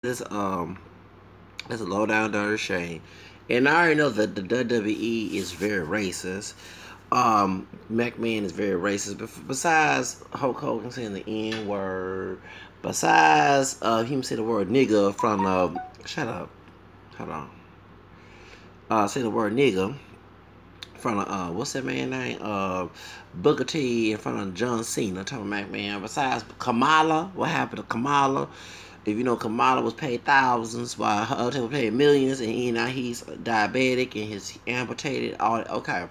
This that's a low down dirty shame. And I already know that the WWE is very racist. McMahon is very racist. But besides Hulk Hogan saying the N word, besides him saying the word nigga from shut up, hold on, say the word nigga from what's that man name? Booker T in front of John Cena, talking about McMahon. Besides Kamala, what happened to Kamala? If you know, Kamala was paid thousands while her other was paid millions, and now he's diabetic and he's amputated. All okay.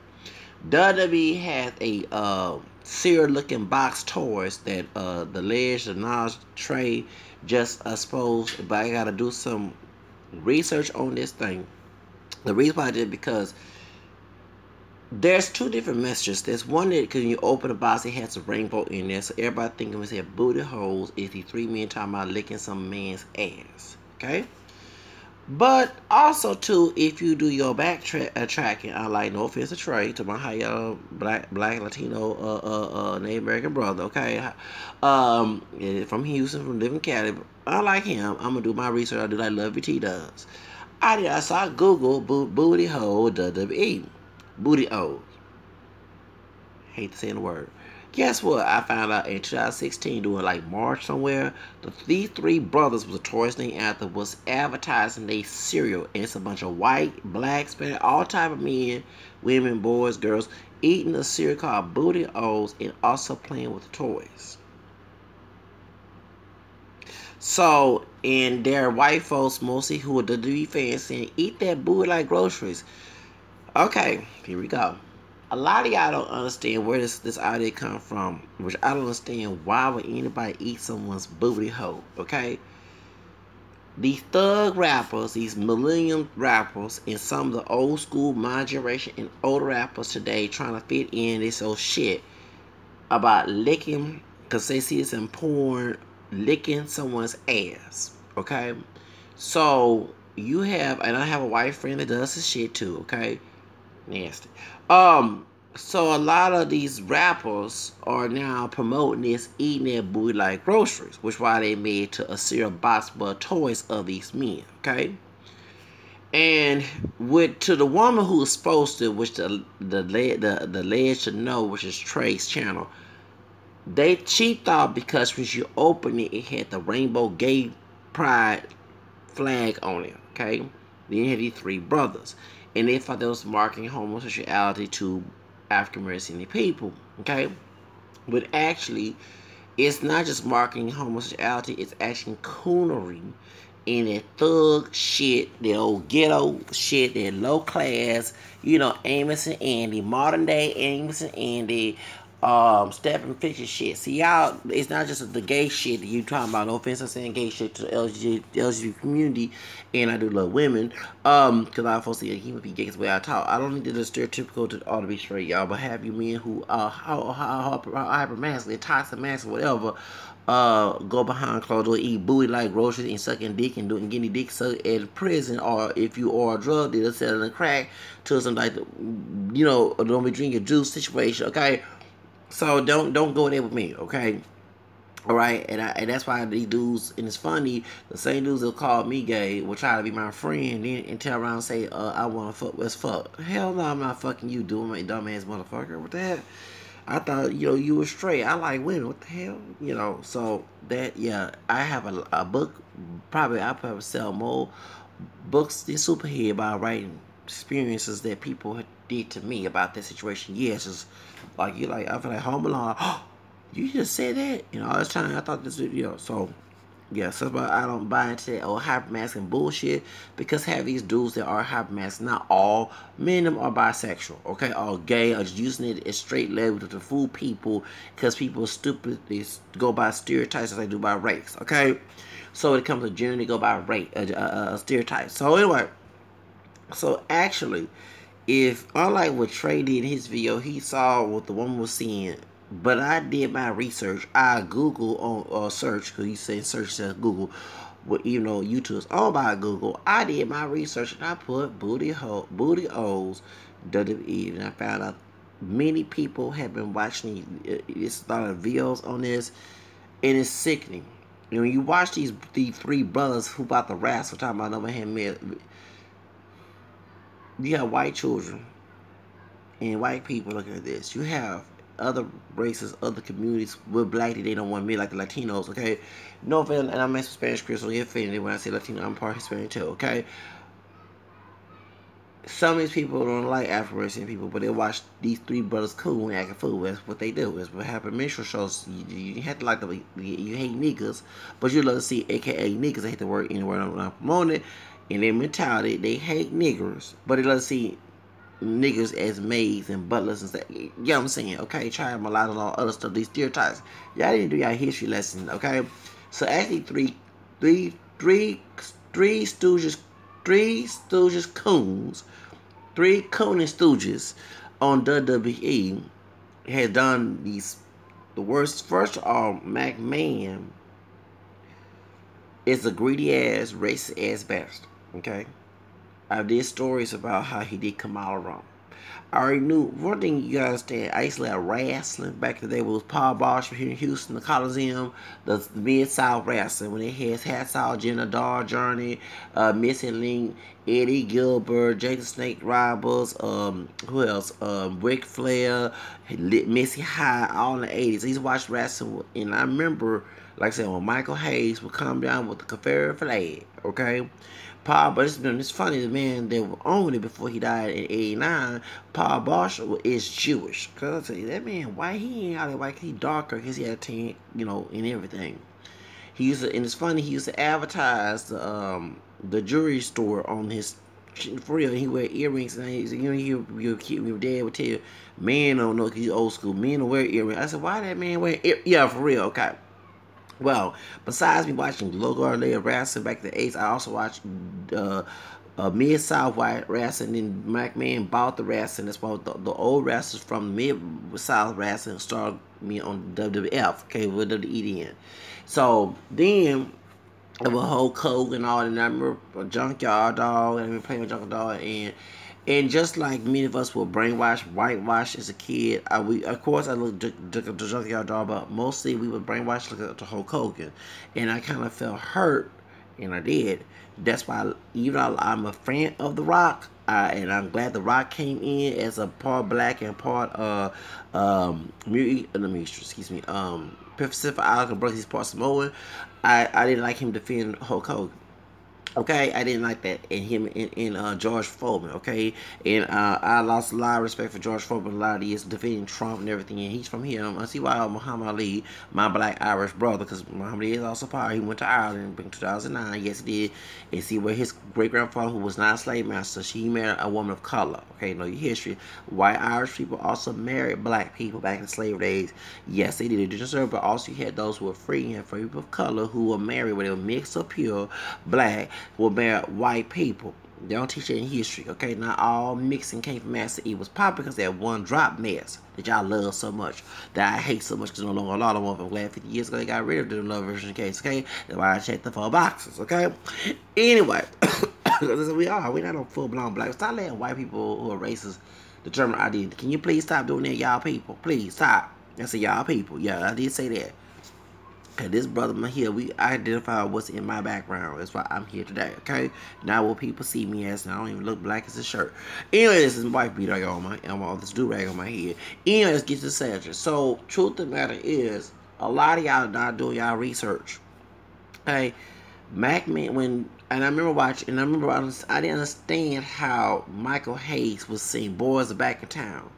WWE has a serial looking box toys that the Ledge, the Nas Trey just supposed, but I gotta do some research on this thing. The reason why I did because there's two different messages. There's one that because when you open the box, it has a rainbow in there, so everybody thinking when it said booty holes is the three men talking about licking some man's ass. Okay. But also too, if you do your back tracking, I like no offense to Trey, to my high black Latino Native American brother, okay, from Houston, from living Cali. I like him. I'm gonna do my research. I do like Love T does. I saw Google booty hole WWE booty O. Hate to say the word. Guess what? I found out in 2016 doing like March somewhere. These three brothers was a tourist named after was advertising their cereal, and it's a bunch of white, black, Spanish, all type of men, women, boys, girls eating a cereal called Booty O's and also playing with the toys. So, and they're white folks mostly who are WWE fans saying, "Eat that booty like groceries." Okay, here we go. A lot of y'all don't understand where this idea come from, which I don't understand why would anybody eat someone's booty hole, okay? These thug rappers, these millennium rappers, and some of the old school, my generation, and older rappers today trying to fit in this old shit about licking, because they see this in porn, licking someone's ass, okay? So, you have, and I have a white friend that does this shit too, okay? Nasty. So a lot of these rappers are now promoting this eating their booty like groceries, which why they made to a cereal box but toys of these men, okay? And with to the woman who is supposed to, which the ledge should know, which is Trey's channel, she thought because when you open it, it had the rainbow gay pride flag on it, okay? Then you had these three brothers. And they thought that was marking homosexuality to African American people, okay? But actually, it's not just marking homosexuality, it's actually coonery and that thug shit, that old ghetto shit, that low class, you know, Amos and Andy, modern day Amos and Andy, Stephen Fisher shit. See, y'all, it's not just the gay shit that you talking about. No offense, I'm saying gay shit to the LGBT community, and I do love women. Because a lot of folks say he would be gay because way I talk. I don't think that it's stereotypical to all to be straight, y'all. But have you men who how hyper masculine, toxic masculine, whatever, go behind closed door, eat booty like groceries and sucking dick and doing getting dick sucked in prison, or if you are a drug dealer selling crack to some like, you know, don't be drinking juice situation, okay? So don't go there with me, okay? All right, and that's why these dudes, and it's funny, the same dudes that call me gay will try to be my friend, then and tell around and say, I want to fuck. Let's fuck. Hell no, I'm not fucking you, doing my dumbass motherfucker. What the hell? I thought, you know, you were straight. I like women. What the hell? You know, so that, yeah, I have a book. Probably I probably sell more books than Superhead about writing experiences that people did to me about that situation. Yes, it's like you like I feel like Home Alone. You just said that, you know, all this time I thought this video. So yeah, so I don't buy into that old hypermasculine bullshit, because have these dudes that are hypermasculine, not all men of them are bisexual, okay, or gay, or just using it as straight level to fool people, because people are stupid. They go by stereotypes as they do by race, okay. So when it comes to gender, they go by race, stereotypes. So anyway, so actually, if unlike what Trey did in his video, he saw what the woman was seeing. But I did my research. I Google on search, because you say search says Google. But you know, YouTube's owned by Google. I did my research and I put booty O's WWE, and I found out many people have been watching. It's a lot of videos on this, and it's sickening. And when you watch these three brothers who about to wrestle, talking about number hand men, you have white children and white people looking at this. You have other races, other communities with black that they don't want me, like the Latinos, okay? No offense, and I'm a Spanish Christian, get offended when I say Latino, I'm part Hispanic too, okay? Some of these people don't like Afro-American people, but they watch these three brothers cool and acting fool. That's what they do. That's what happened. Minstrel shows. You have to like the you hate niggas, but you love to see AKA niggas. I hate the word anywhere I'm promoting it. In their mentality, they hate niggers, but they love to see niggers as maids and butlers and stuff. You know what I'm saying? Okay, try them a lot of all other stuff. These stereotypes. Y'all didn't do y'all history lesson, okay? So actually, three Stooges coons, three Coonie Stooges on WWE had done the worst. First of all, McMahon is a greedy ass, racist ass bastard. Okay, I did stories about how he did Kamala wrong. I already knew one thing you gotta understand. I used to like wrestling back in the day. It was Paul Bosh here in Houston, the Coliseum, the Mid-South wrestling when they had Hacksaw Jenna, Dar Journey, Missing Link, Eddie Gilbert, Jason Snake Roberts, who else? Ric Flair, Missy High, all in the 80s. I used to watch wrestling, and I remember, like I said, when Michael Hayes would come down with the Confederate flag, okay? Paul, but it's funny, the man that owned it before he died in '89, Paul Bosh is Jewish. Cause I tell you, that man, why he ain't out there white? He darker because he had a tan, and everything. He used to, and it's funny, he used to advertise the jewelry store on his, for real. He wear earrings, and your dad would tell you, man don't know because he's old school. Men don't wear earrings. I said, why that man wear earrings? Yeah, for real, okay. Well, besides me watching local layer wrestling back in the 80s, I also watched Mid-South white wrestling, and McMahon bought the wrestling. That's why the old wrestlers from Mid-South wrestling started me on WWF, okay, with WWE then. So then there was Hulk Hogan and all, and I remember Junkyard Dog, and I remember playing with Junkyard Dog, and just like many of us were brainwashed, whitewashed as a kid, of course I looked at the Junkyard Dog, but mostly we were brainwashed looking at the Hulk Hogan, and I kind of felt hurt, and I did. That's why even though I'm a fan of The Rock, and I'm glad The Rock came in as a part black and part Pacific Island brothers, he's part Samoan. I didn't like him defending Hulk Hogan. Okay, I didn't like that in him in George Foreman. Okay, and I lost a lot of respect for George Foreman. A lot of years defending Trump and everything. And he's from here. I see why Muhammad Ali, my black Irish brother, because Muhammad Ali is also part. He went to Ireland in 2009. Yes, he did. And see where his great grandfather, who was not a slave master, she married a woman of color. Okay, know your history. White Irish people also married black people back in slave days. Yes, they did. They didn't serve, but also you had those who were free and free people of color who were married, where they were mixed up pure black. Will marry white people. They don't teach it in history, okay? Not all mixing came from Master E. Was popular because that one drop mess that y'all love so much, that I hate so much because no longer a lot of them. I'm glad 50 years ago they got rid of the love version case, okay? That's why I checked the 4 boxes, okay? Anyway, we're not no full-blown black. Stop letting white people who are racist determine our identity. Can you please stop doing that, y'all people? Please stop. I said y'all people. Yeah, I did say that. And this brother here, we identify what's in my background. That's why I'm here today, okay? Not what people see me as. And I don't even look black as a shirt. Anyway, this is my wife beater I got on this do-rag on my head. Anyway, let's get to the subject. So, truth of the matter is, a lot of y'all not doing y'all research. Okay? McMahon, and I remember watching, and I didn't understand how Michael Hayes was saying, boys are back in town.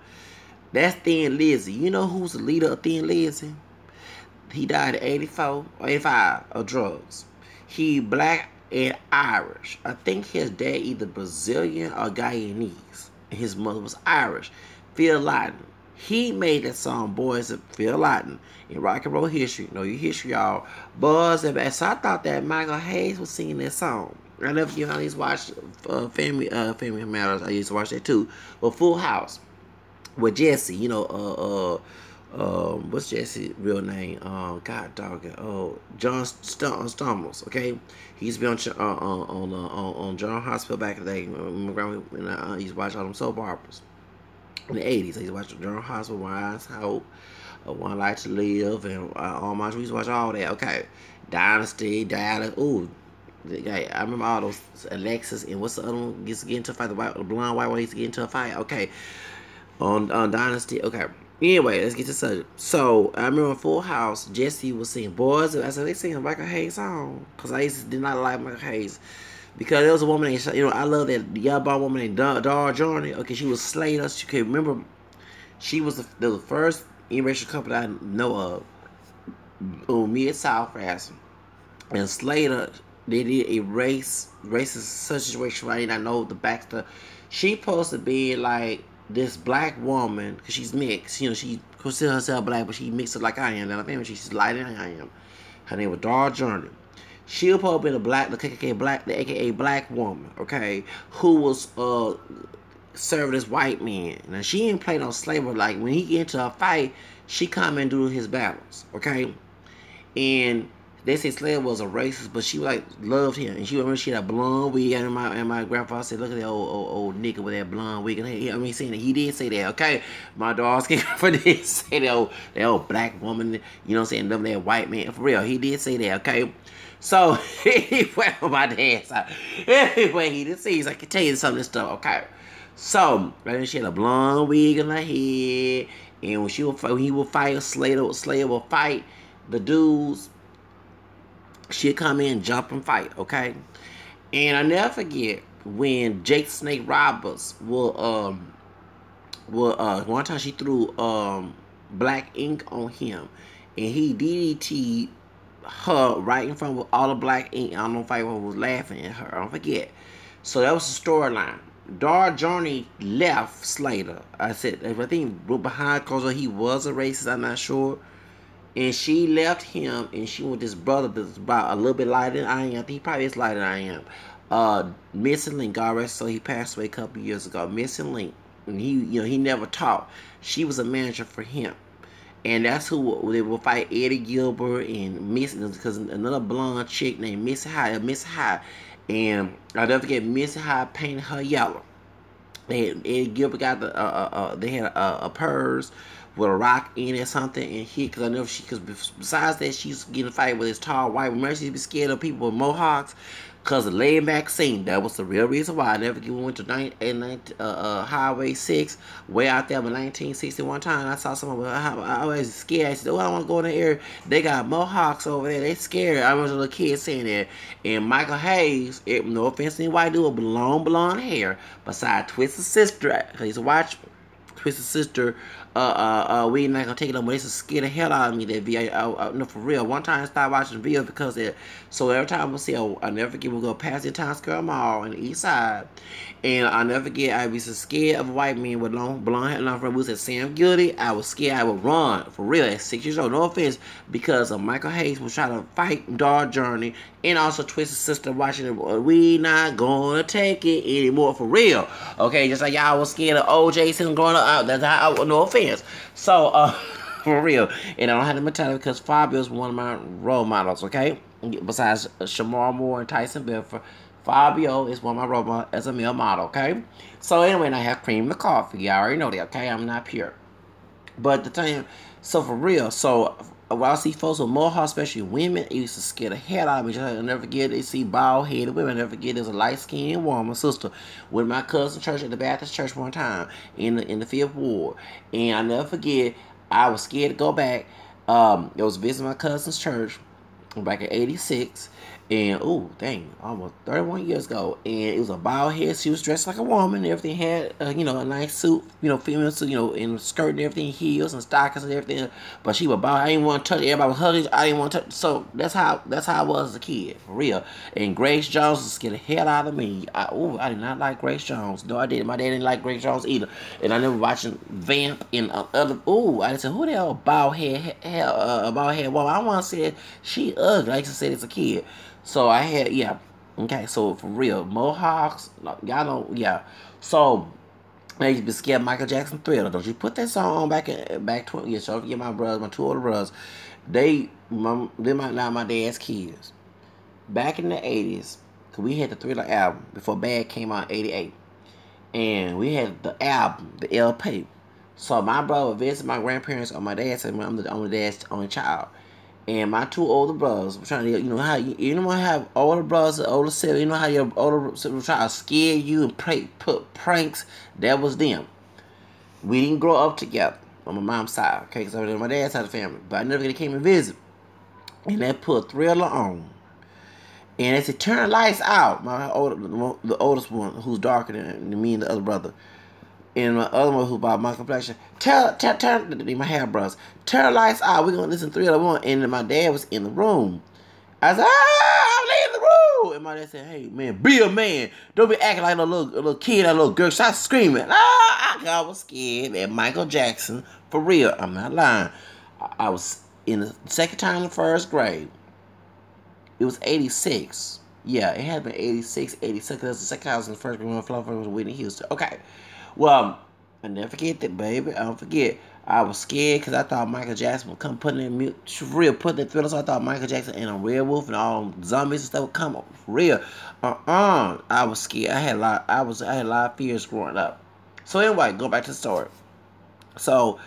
That's Thin Lizzy. You know who's the leader of Thin Lizzy? He died at 84 or 85 of drugs. He black and Irish. I think his dad either Brazilian or Guyanese. And his mother was Irish. Phil Lawton. He made that song, Boys of Phil Lawton. In rock and roll history. Know your history, y'all. Boys and back. So I thought that Michael Hayes was singing that song. I never used to watch Family Matters. I used to watch that too. But Full House with Jesse, what's Jesse's real name? God dog it. John Stamos. Okay, he used to be on General Hospital back in the day. My grandma used to watch all them soap operas in the 80s. I used to watch General Hospital, Wise Hope, One Life to Live, and all my. We used to watch all that. Okay, Dynasty, Dallas. Ooh, I remember all those Alexis and what's the other one? Gets to get into a fight. The blonde white one used to get into a fight. Okay, on Dynasty. Okay. Anyway, let's get to subject. So I remember Full House. Jesse was singing "Boys." I said they singing a Michael Hayes song because I used to did not like Michael Hayes because there was a woman named, I love that young bald woman named Dar Journey. Okay, she was Slater. She can remember. She was the first interracial couple that I know of on Mid-South fashion. And Slater, they did a racist situation where I did not know the backstory. She supposed to be like this black woman, because she's mixed. She considers herself black, but she mixed it like I am. And I think she's lighter than I am. Her name was Dar Journey. She was supposed to be the AKA black woman, okay, who was serving this white man. Now she didn't play no slavery. Like when he get into a fight, she come and do his battles, okay. And they say Slater was a racist, but she like loved him. And she remember she had a blonde wig, and my grandfather said, "Look at that old nigga with that blonde wig." And saying that he did say that. Okay, my dog's for did say that old black woman. You know what I'm saying? Love that white man for real. He did say that. Okay. So he went on my dad's side. Anyway, he didn't see. I can tell you some of this stuff. Okay. So right, she had a blonde wig in her head, and when he would fight, Slater would fight the dudes. She'd come in, jump, and fight, okay? And I never forget when Jake Snake Roberts one time she threw black ink on him, and he DDT'd her right in front of all the black ink. I don't know if anyone was laughing at her. I don't forget. So that was the storyline. Dar Journey left Slater. I think behind because he was a racist. I'm not sure. And she left him, and she went with this brother that's about a little bit lighter than I am. I think he probably is lighter than I am. Missing Link, God rest, so he passed away a couple years ago. Missing Link, and he never taught. She was a manager for him, and that's who they will fight Eddie Gilbert and Missing, because another blonde chick named Missy High, and I'll never forget Missy High painted her yellow. Eddie Gilbert got they had a purse with a rock in it or something, and because besides that, she's getting a fight with this tall white woman. She'd be scared of people with mohawks because of laying back scene. That was the real reason why I never went to Highway 6 way out there in 1961 time. I saw someone, I was scared. I said, "Oh, I don't want to go in the area. They got mohawks over there. They scared." I was a little kid saying that. And Michael Hayes, no offense to any white dude with long blonde hair, besides Twisted Sister, I used to watch Twisted Sister. We not gonna take it on, but they used to scare the hell out of me. That video, no, for real. One time I started watching videos because it. So every time I see, I never forget, we go past the Times Square Mall on the east side, and I never forget, I was scared of a white man with long blonde hair. And we was at Sam Guilty. I was scared. I would run for real at 6 years old. No offense, because Michael Hayes was trying to fight Dar Journey, and also Twisted Sister watching it. We not gonna take it anymore for real. Okay, just like y'all was scared of OJ Simpson growing up. That's how. No offense. So, for real. And I don't have the mentality because Fabio is one of my role models, okay? Besides Shamar Moore and Tyson Bedford, Fabio is one of my role models as a male model, okay? So, anyway, and I have cream in the coffee. You already know that, okay? I'm not pure. But the thing, so for real, so when I see folks with mohawks, especially women, it used to scare the hell out of me. I'll never forget, they see bald-headed women. I'll never forget, there's a light-skinned woman, sister, with my cousin church at the Baptist church one time in the 5th Ward. And I'll never forget, I was scared to go back. It was visiting my cousin's church back in '86. And, oh, dang, almost 31 years ago. And it was a bald head. She was dressed like a woman. Everything had, a nice suit, female suit, and a skirt and everything, heels and stockings and everything. But she was bald. I didn't want to touch it. Everybody was hugging. I didn't want to touch. So that's how I was as a kid, for real. And Grace Jones scared the hell out of me. I did not like Grace Jones. No, I didn't. My dad didn't like Grace Jones either. And I never watching Vamp and other. I just said, who the hell bald head woman? I want to say she ugly. I used to say it as a kid. So I had, yeah. Okay, so for real, mohawks, y'all know, yeah. So I used to be scared of Michael Jackson Thriller. Don't you put that song on back 20 years. So I forget my brothers, my two older brothers. They're not my dad's kids. Back in the 80s, cause we had the Thriller album before Bad came out in '88. And we had the album, the LP. So my brother visited my grandparents on my dad's side. I'm the dad's only child. And my two older brothers were trying to, how you know have older brothers, older siblings, you know how your older siblings try to scare you and put pranks. That was them. We didn't grow up together on my mom's side, okay, because I was on my dad's side of the family. But I never came and visit. And they put Thriller on. And they said, turn the lights out. The oldest one, who's darker than me and the other brother. And my other one, who's about my complexion, turn, my half brothers, turn the lights out. We're going to listen to Thriller. And my dad was in the room. I said, I'm leaving the room. And my dad said, hey, man, be a man. Don't be acting like a little kid, a little girl. Stop screaming. I was scared at Michael Jackson. For real. I'm not lying. I was in the second time in the first grade. It was 86. Yeah, it had been 86, 86. That's the second time I was in the first grade when I was Whitney Houston. Okay. Well, I never forget that, baby. I don't forget. I was scared because I thought Michael Jackson would come putting in mute, for real, putting that Thriller. So I thought Michael Jackson and a werewolf and all zombies and stuff would come up, for real. I was scared. I had a lot of fears growing up. So anyway, go back to the story. So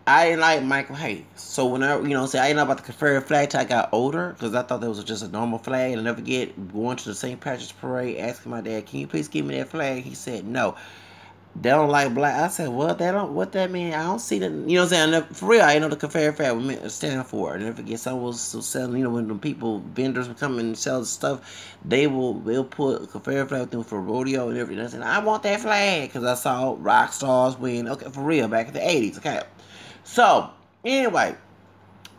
I didn't like Michael Hayes. So whenever, I didn't know about the Confederate flag till I got older, because I thought that was just a normal flag. And I never forget going to the St. Patrick's Parade, asking my dad, can you please give me that flag? He said no. They don't like black. I said, what that mean? I don't see that. You know what I'm saying? For real, I didn't know the Confederate flag was standing for. I never forget, someone was selling, when the vendors would come and sell the stuff, they'll put Confederate flag with them for rodeo and everything. I said, I want that flag, because I saw rock stars win. Okay, for real, back in the 80s. Okay. So, anyway,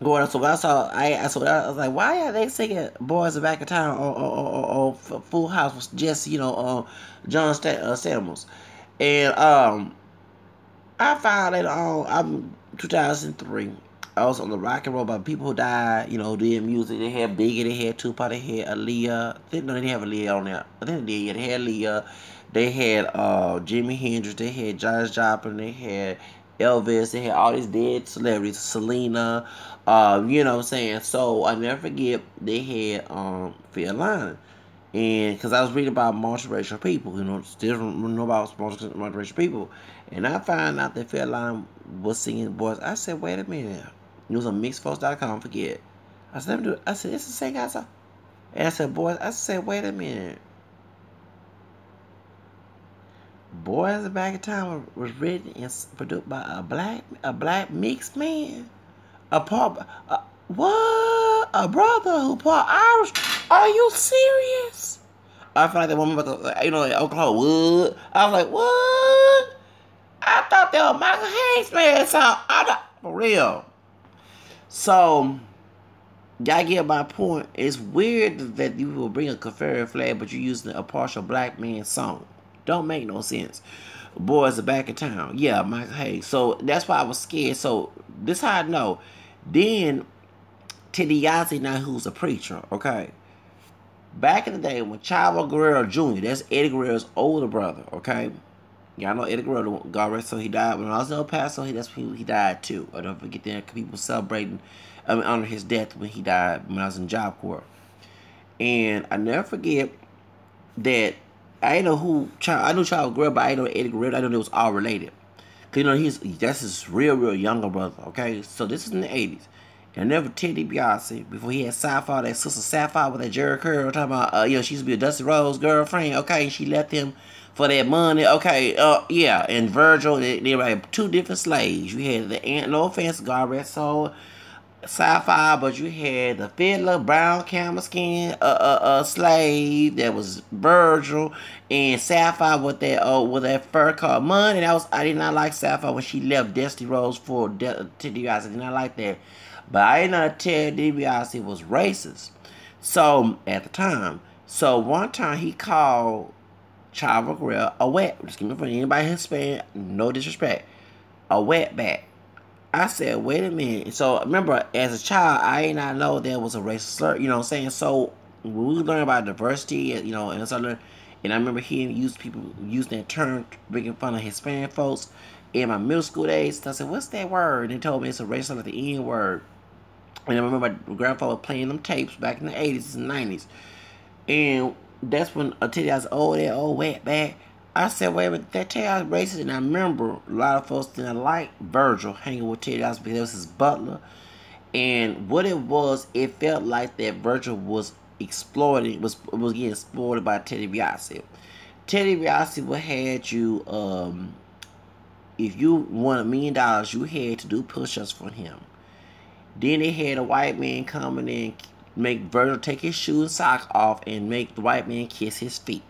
going on, so I was like, why are they singing Boys of Back in Town or Full House with Jesse, John Stamos? And I found later on, 2003, I was on the rock and roll by people who died, who did music. They had Biggie, they had Tupac, they had Aaliyah. They didn't have Aaliyah on there. I think they did. They had Aaliyah. They had Jimi Hendrix. They had Janis Joplin. They had Elvis. They had all these dead celebrities. Selena. You know what I'm saying? So I never forget they had Phil Lynott. And because I was reading about multiracial people, still don't know about multiracial people. And I found out that Phil Lynott was singing Boys. I said, wait a minute. It was on mixedfolks.com, forget. I said, let me do it. I said, it's the same guy. And I said, Boys. I said, wait a minute. Boys of Back in Time was written and produced by a black mixed man. A brother who part Irish. Are you serious? I feel like that woman about to, Oklahoma Wood. I was like, what? I thought that was Michael Hayes, man. So for real. So y'all get my point. It's weird that you will bring a Confederate flag, but you're using a partial black man song. Don't make no sense. Boys are back in town. Yeah, Michael Hayes. So that's why I was scared. So this how I know. Then Teddy Yazzie, now who's a preacher, okay? Back in the day when Chavo Guerrero Jr., that's Eddie Guerrero's older brother, okay? Y'all know Eddie Guerrero, God rest, so he died. When I was in El Paso, that's when he died too. I don't forget that people celebrating honor his death when he died when I was in Job Corps. And I never forget that I didn't know I knew Chavo Guerrero, but I didn't know Eddie Guerrero. I know they was all related. Because, that's his real younger brother, okay? So this is in the 80s. And never Teddy DiBiase, before he had Sapphire, that sister Sapphire with that Jerry Curl, talking about, she used to be a Dusty Rose girlfriend, okay? And she left him for that money, okay? Yeah, and Virgil, they were like two different slaves. You had the aunt, no offense, God rest soul, Sapphire, but you had the fiddler, brown camel skin, slave that was Virgil, and Sapphire with that fur called Money. I did not like Sapphire when she left Dusty Rose for Teddy DiBiase. I did not like that. But I did not tell DiBiase was racist. So, at the time. So, one time he called Chavo Guerrero a wet. Just give me for anybody Hispanic, no disrespect. A wetback. I said, wait a minute. So, remember, as a child, I did not know there was a racist slur. You know what I'm saying? So, when we learn about diversity, and I remember hearing people use that term, making fun of Hispanic folks in my middle school days. I said, what's that word? And they told me it's a racist, like the N word. And I remember my grandfather playing them tapes back in the 80s and 90s. And that's when Teddy was old wetback. I said, wait a minute, that Teddy was racist. And I remember a lot of folks didn't like Virgil hanging with Teddy because that was his butler. And what it felt like that Virgil was exploiting, was getting exploited by Teddy Biasi. Teddy Biasi would had you, if you won $1 million, you had to do push-ups for him. Then they had a white man coming in, make Virgil take his shoes and socks off, and make the white man kiss his feet.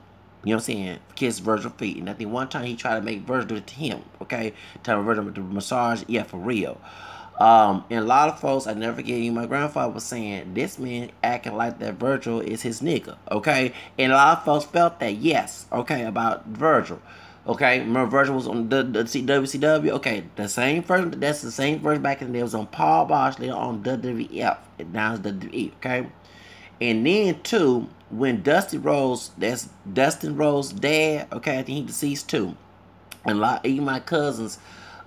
You know what I'm saying? Kiss Virgil's feet. And I think one time he tried to make Virgil do it to him. Okay? Tell Virgil to massage. Yeah, for real. And a lot of folks, I never forget you, my grandfather was saying, this man acting like that Virgil is his nigga. Okay? And a lot of folks felt that, yes. Okay, about Virgil. Okay, remember Virgil was on the WCW? Okay, that's the same version back in the day. It was on Paul Bosh, later on WWF, and now it's WWE, okay? And then, too, when Dustin Rhodes' dad, okay, I think he deceased, too. And even my cousins,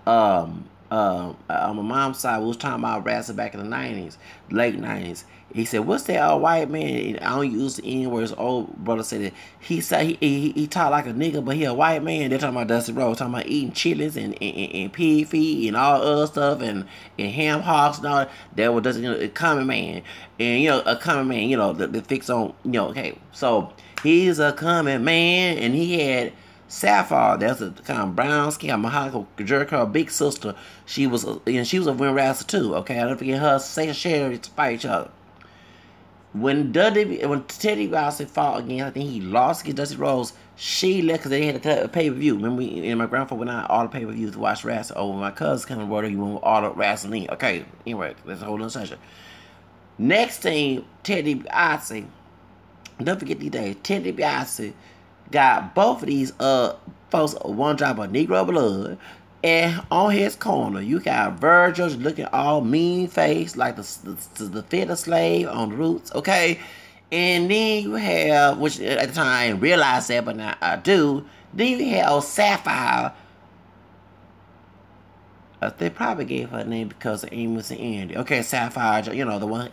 on my mom's side, we was talking about wrestling back in the 90s, late 90s. He said, what's that old white man? I don't use the N words. Old brother said that. He said he talk like a nigga, but he a white man. They're talking about Dusty Rhodes, talking about eating chitlins and pig feet and all other stuff and ham hocks and all that. Was Dusty, a common man. And, a common man, the fix on, okay. So, he's a common man, and he had Sapphire, that's a kind of brown skin, Mahako Jericho, big sister. She was a women wrestler too. Okay, I don't forget her. Share to fight each other. When Teddy DiBiase fought again, I think he lost against Dusty Rhodes. She left because they had a pay-per-view. Remember, and my grandfather went out all the pay-per-views to watch wrestling. Oh, my cousin kind of brought he went all the wrestling. Okay, anyway, that's a whole other session. Next thing, Teddy DiBiase. Don't forget these days. Teddy DiBiase got both of these folks one drop of Negro blood, and on his corner you got Virgil looking all mean face like the fitter slave on the roots, okay? And then you have, which at the time I didn't realize that, but now I do. Then you have Sapphire. They probably gave her a name because of Amos and Andy. Okay, Sapphire, the one.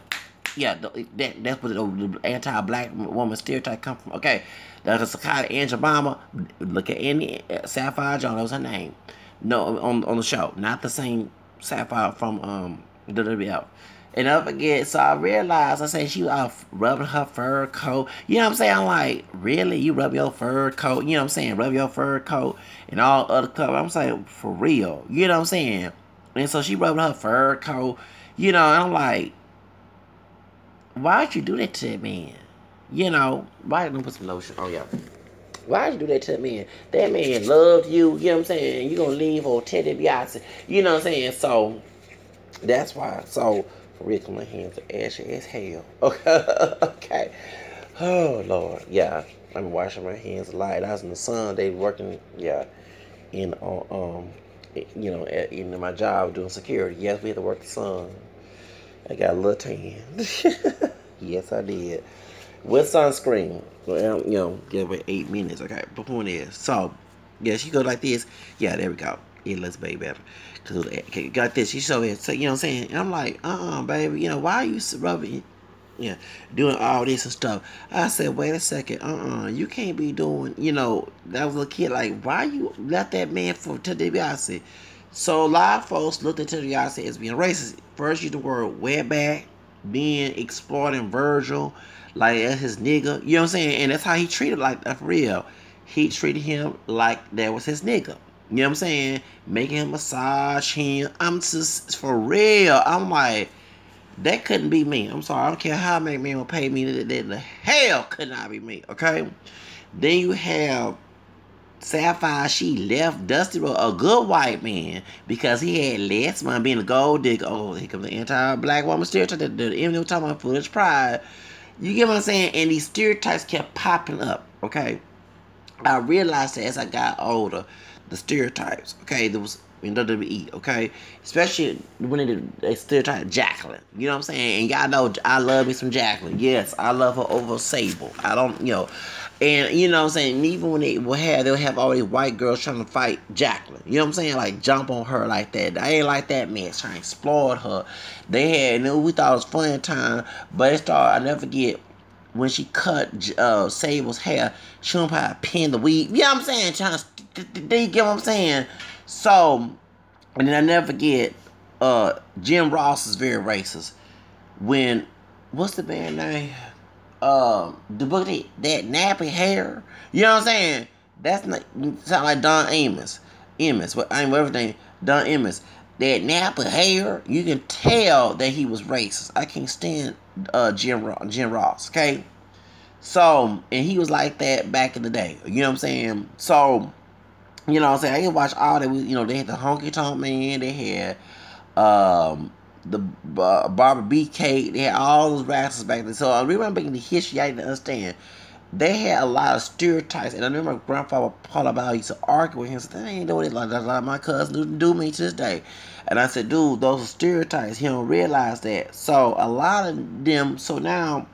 Yeah, that's where the anti-black woman stereotype come from. Okay, that's Sakata Angel Obama. Look at Andy Sapphire Jones. That was her name. No, on the show, not the same Sapphire from the WWF. And I forget. So I realized, I said she was rubbing her fur coat. You know what I'm saying? I'm like, really? You rub your fur coat? You know what I'm saying? Rub your fur coat and all other color. I'm saying, for real. You know what I'm saying? And so she rubbing her fur coat. And I'm like, why'd you do that to that man? Why didn't you put some lotion? Oh, yeah. Why'd you do that to that man? That man loved you, you know what I'm saying? You gonna leave for Teddy Biasi, you know what I'm saying? So, that's why. So, for real, my hands are ashy as hell. Okay. Oh, Lord. Yeah. I've been washing my hands a lot. I was in the sun. They working, in my job doing security. Yes, we had to work the sun. I got a little tan. Yes, I did. With sunscreen. Well, give it 8 minutes. Okay, but point is, so, yeah, she go like this. Yeah, there we go. It looks way better. Cause got this. She showed it. So, you know what I'm saying? And I'm like, baby. Why are you rubbing, doing all this and stuff? I said, wait a second. You can't be doing, that was a kid. Like, why you left that man for Teddy DiBiase? So a lot of folks looked at Teddy DiBiase as being racist. First, use the word wetback, being exploiting Virgil, like that's his nigga. You know what I'm saying? And that's how he treated like that for real. He treated him like that was his nigga. You know what I'm saying? Making him massage him. I'm just for real. I'm like, that couldn't be me. I'm sorry. I don't care how many men will pay me. That the hell could not be me. Okay. Then you have Sapphire. She left Dusty Rhodes, a good white man, because he had less money, being a gold digger. Oh, here comes the anti-black woman stereotype. The even we're talking about foolish pride. You get what I'm saying? And these stereotypes kept popping up. Okay. I realized that as I got older, the stereotypes, okay, there was in WWE, okay, especially when they stereotype Jacqueline, you know what I'm saying? And y'all know I love me some Jacqueline. Yes, I love her over Sable. I don't, and you know what I'm saying? And even when they'll have all these white girls trying to fight Jacqueline. You know what I'm saying? Like jump on her like that. I ain't like that mess. Trying to exploit her. They had, we thought it was fun time, but it started. I never forget. When she cut Sable's hair, she don't probably pin the weave. You know what I'm saying? Do you get what I'm saying? So, and then I never forget, Jim Ross is very racist. When what's the band name? The book that nappy hair. You know what I'm saying? That's not sound like Don Amos. What I mean, whatever his name, Don Amos. That nappy hair, you can tell that he was racist. I can't stand Jim Ross. Okay, so and he was like that back in the day. You know what I'm saying? So you know what I'm saying? I can watch all that. You know, they had the Honky Tonk Man. They had the Barbara B. Cake. They had all those rappers back then. So I remember in the history, I didn't understand. They had a lot of stereotypes, and I remember my grandfather Paul about used to argue with him. Said, "They ain't doing it like my cousin do me to this day." And I said, "Dude, those are stereotypes. He don't realize that." So a lot of them. So now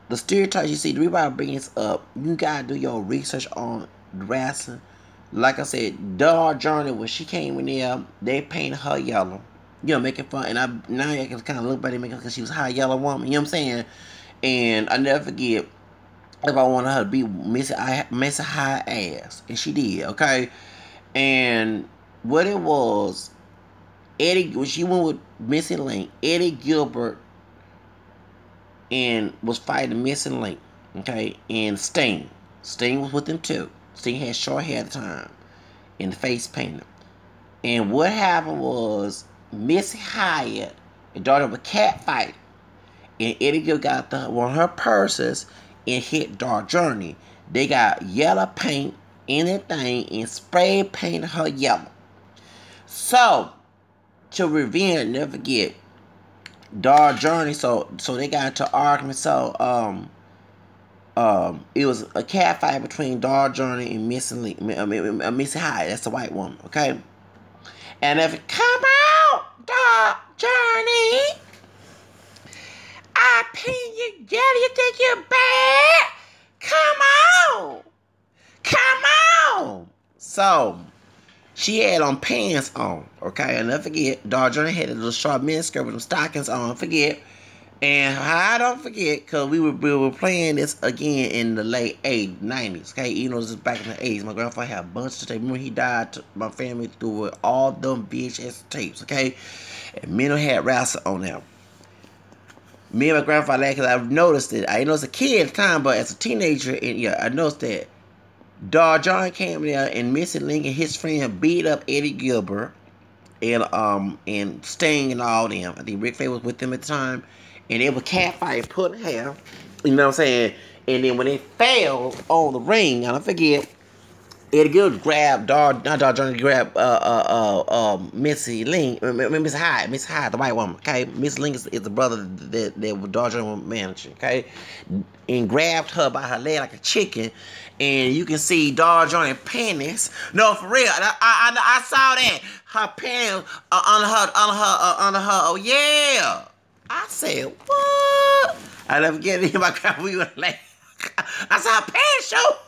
the stereotypes you see, the reason I bring this up, you gotta do your research on wrestling. Like I said, Dog Journey, when she came in there, they painted her yellow. You know, making fun. And now I can kind of look back at it because she was a high yellow woman. You know what I'm saying? And I never forget if I wanted her to be Missy High Ass. And she did, okay? And what it was, when she went with Missy Link, Eddie Gilbert and was fighting Missing Link, okay, and Sting was with them too. Sting had short hair at the time and the face painted. And what happened was Missy Hyatt and daughter of a cat fight, and Eddie Gill got one of her purses and hit Dark Journey. They got yellow paint in that thing and spray painted her yellow. So to revenge, never forget, Dark Journey. So they got into argument. So it was a cat fight between Dark Journey and Missy Hyatt. That's the white woman, okay? And if it come out, Dark Journey, I pin you, daddy. You think you're bad? Come on. So she had on pants on, okay? And never forget, Dark Journey had a little short miniskirt with them stockings on. Forget. And I don't forget, because we were playing this again in the late 80s, 90s, okay? Even though this is back in the 80s. My grandfather had a bunch of tapes. Remember, he died, my family threw all them VHS tapes, okay? And Menno had wrestling on them. Me and my grandfather, because I've noticed it. I didn't know as a kid at the time, but as a teenager, and yeah, I noticed that Dog John came there and Missy Link and his friend beat up Eddie Gilbert and Sting and all them. I think Rick Flair was with them at the time. And they were catfighting, putting hair. You know what I'm saying? And then when they fell on the ring, I don't forget, Eddie Gilbert grabbed Missy Link, Miss Hyde, the white woman, okay? Miss Link is the brother that Dog Journey was managing, okay? And grabbed her by her leg like a chicken, and you can see Dog Journey panties. No, for real, I saw that. Her panties under her. Oh yeah. I said, what? I never get it in my car. We were like, I saw her pants show.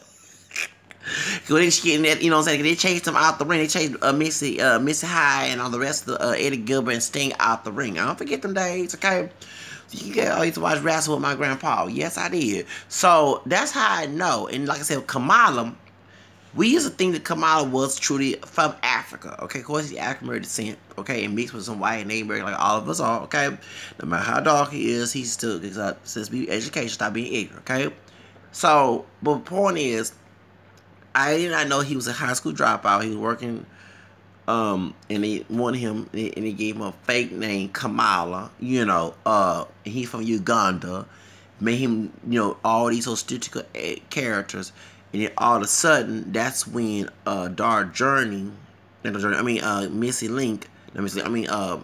Cause they, you know what I'm saying? They chased them out the ring. They chased Missy High and all the rest of Eddie Gilbert and Sting out the ring. I don't forget them days, okay? I used to watch wrestling with my grandpa. Yes, I did. So that's how I know. And like I said, Kamala, we used to think that Kamala was truly from Africa. Okay, of course he's African descent. Okay, and mixed with some white and Native like all of us are. Okay, no matter how dark he is, he's still since we education, stop being ignorant. Okay, so but the point is, I did not know he was a high school dropout. He was working, and they wanted him, and they gave him a fake name, Kamala. You know, he's from Uganda. Made him, you know, all these statistical characters, and then all of a sudden, that's when Dark Journey, Missy Link.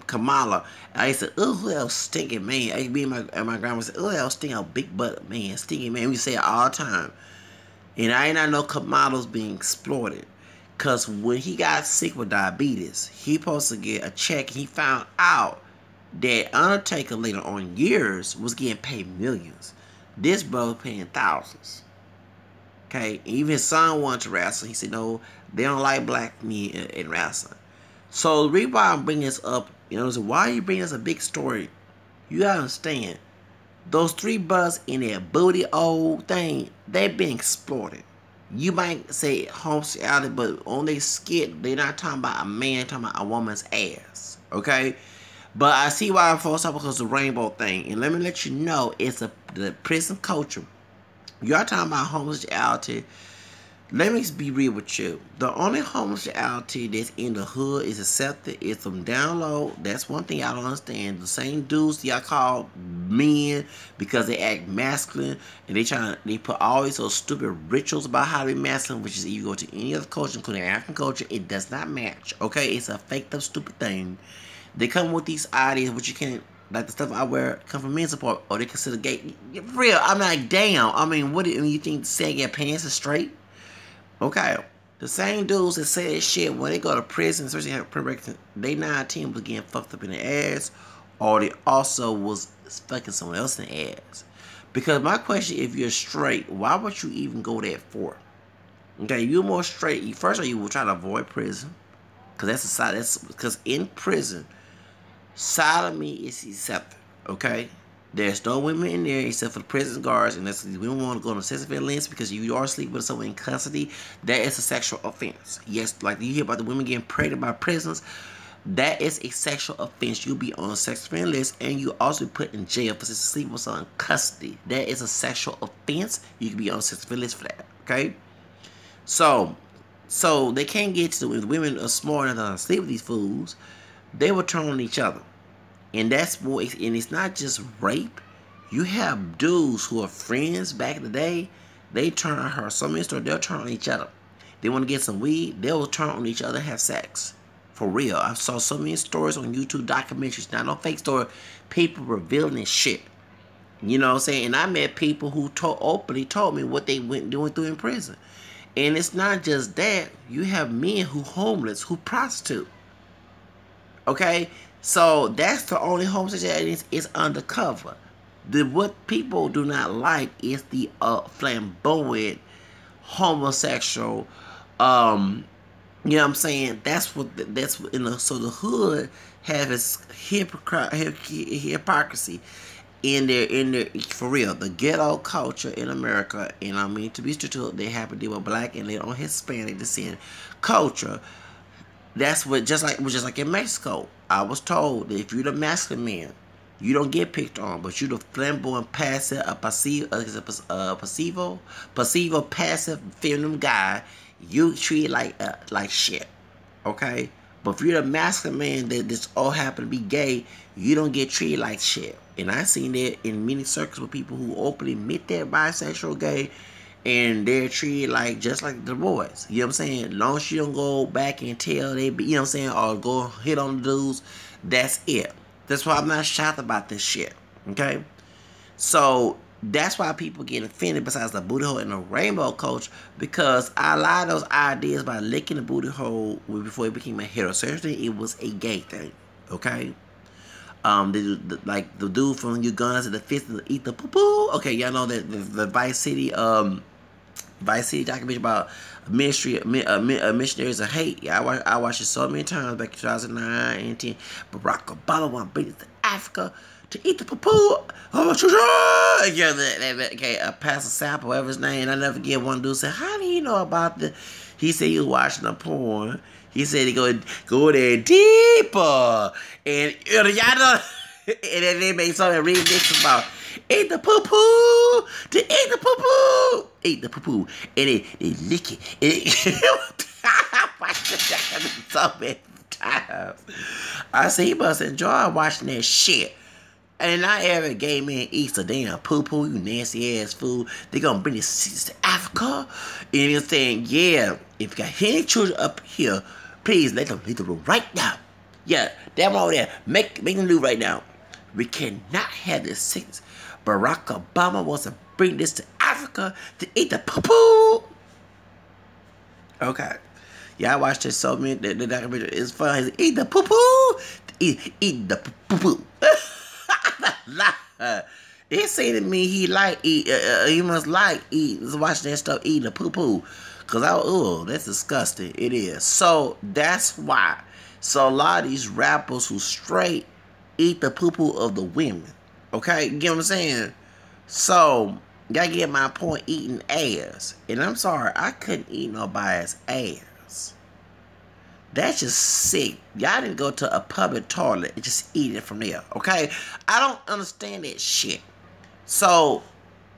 Kamala. I said, oh, who else stinking man? I be my grandma said, oh, else stinking big butt man, stinking man. We say it all the time. And I did not know Kamala's being exploited. Because when he got sick with diabetes, he supposed to get a check. He found out that Undertaker later on years was getting paid millions. This brother paying thousands. Okay? Even his son wanted to wrestle. He said, no, they don't like black men in wrestling. So the reason why I'm bringing this up, you know, is why you bring us a big story. You gotta understand. Those three brothers in that booty old thing, they've been exploited. You might say homosexuality, but on their skit, they're not talking about a man, talking about a woman's ass. Okay? But I see why I'm forced up because of the rainbow thing. And let me let you know, it's the prison culture. Y'all talking about homosexuality. Let me be real with you. The only homosexuality that's in the hood is accepted is some down low. That's one thing I don't understand. The same dudes y'all call men because they act masculine and they put all these those stupid rituals about how to be masculine, which is if you go to any other culture, including African culture, it does not match. Okay, it's a faked up stupid thing. They come with these ideas which you can't, like the stuff I wear come from men's support or they consider gay. For real, I'm like, damn. I mean, what do you think saying your pants is straight? Okay, the same dudes that say that shit when they go to prison, especially have prison, they 19 was getting fucked up in the ass, or they also was fucking someone else in the ass. Because my question, if you're straight, why would you even go that for? Okay, you're more straight. First of all, you will try to avoid prison, because that's a side. That's because in prison, sodomy is accepted. Okay. There's no women in there except for the prison guards, and that's we don't want to go on a sexual offense because you are sleeping with someone in custody. That is a sexual offense. Yes, like you hear about the women getting pregnant by prisoners, that is a sexual offense. You'll be on a sex offender list, and you also be put in jail for sleeping with someone in custody. That is a sexual offense. You can be on a sex offender list for that. Okay, so they can't get to the women are smart enough to sleep with these fools. They will turn on each other. And that's more, and it's not just rape. You have dudes who are friends back in the day. They turn on her. Some in store, they'll turn on each other. They want to get some weed. They'll turn on each other and have sex. For real. I saw so many stories on YouTube, documentaries. Not no fake story. People revealing this shit. You know what I'm saying? And I met people who openly told me what they went doing through in prison. And it's not just that. You have men who homeless, who prostitute. Okay? So that's the only homosexuality is undercover. What people do not like is the flamboyant homosexual. You know what I'm saying? That's what so the hood have its hypocrisy in their for real. The ghetto culture in America, and I mean to be strategic, they happen to deal with black and they on Hispanic descent culture. That's what just like in Mexico. I was told that if you're the masculine man, you don't get picked on, but you're the flamboyant, passive, pasivo, passive, feminine guy. You treat like shit, okay? But if you're the masculine man that just all happen to be gay, you don't get treated like shit. And I seen that in many circles with people who openly admit they're bisexual, gay, and they're treated like just like the boys. You know what I'm saying? As long as you don't go back and tell they be, you know what I'm saying, or go hit on the dudes, that's it. That's why I'm not shocked about this shit. Okay? So that's why people get offended besides the booty hole and the rainbow culture, because a lot of those ideas by licking the booty hole before it became a heterosexual thing, it was a gay thing. Okay? Like the dude from Uganda the fist to eat the poo poo. Okay, y'all know that the Vice City documentary about missionaries of hate. Yeah, I watched it so many times back in 2009 and 10. Barack Obama want to bring it to Africa to eat the poo poo. Oh, yeah, okay, Pastor Sample, whatever his name. I never forget one dude said, "How do you know about the?" He said he was watching a porn. He said he go there deeper, and y'all know, and then they made something remix about eat the poo poo, to eat the poo poo, eat the poo poo, and they lick it. I watched that so many times. I said he must enjoy watching that shit. And not every gay man eats a damn poo poo, you nasty ass fool. They gonna bring this seeds to Africa. And you're saying, yeah, if you got any children up here, please let them leave the room right now. Yeah, them over there, make them leave right now. We cannot have this sickness. Barack Obama wants to bring this to Africa to eat the poo poo. Okay. Yeah, I watched this so many. The documentary is fun. Eat the poo poo. Eat the poo poo. It seemed to me he must like watching that stuff eating the poo poo, cause that's disgusting. It is. So that's why. So a lot of these rappers who straight eat the poo poo of the women. Okay, you get what I'm saying? So gotta get my point. Eating ass, and I'm sorry, I couldn't eat nobody's ass. That's just sick. Y'all didn't go to a public toilet and just eat it from there, okay? I don't understand that shit. So,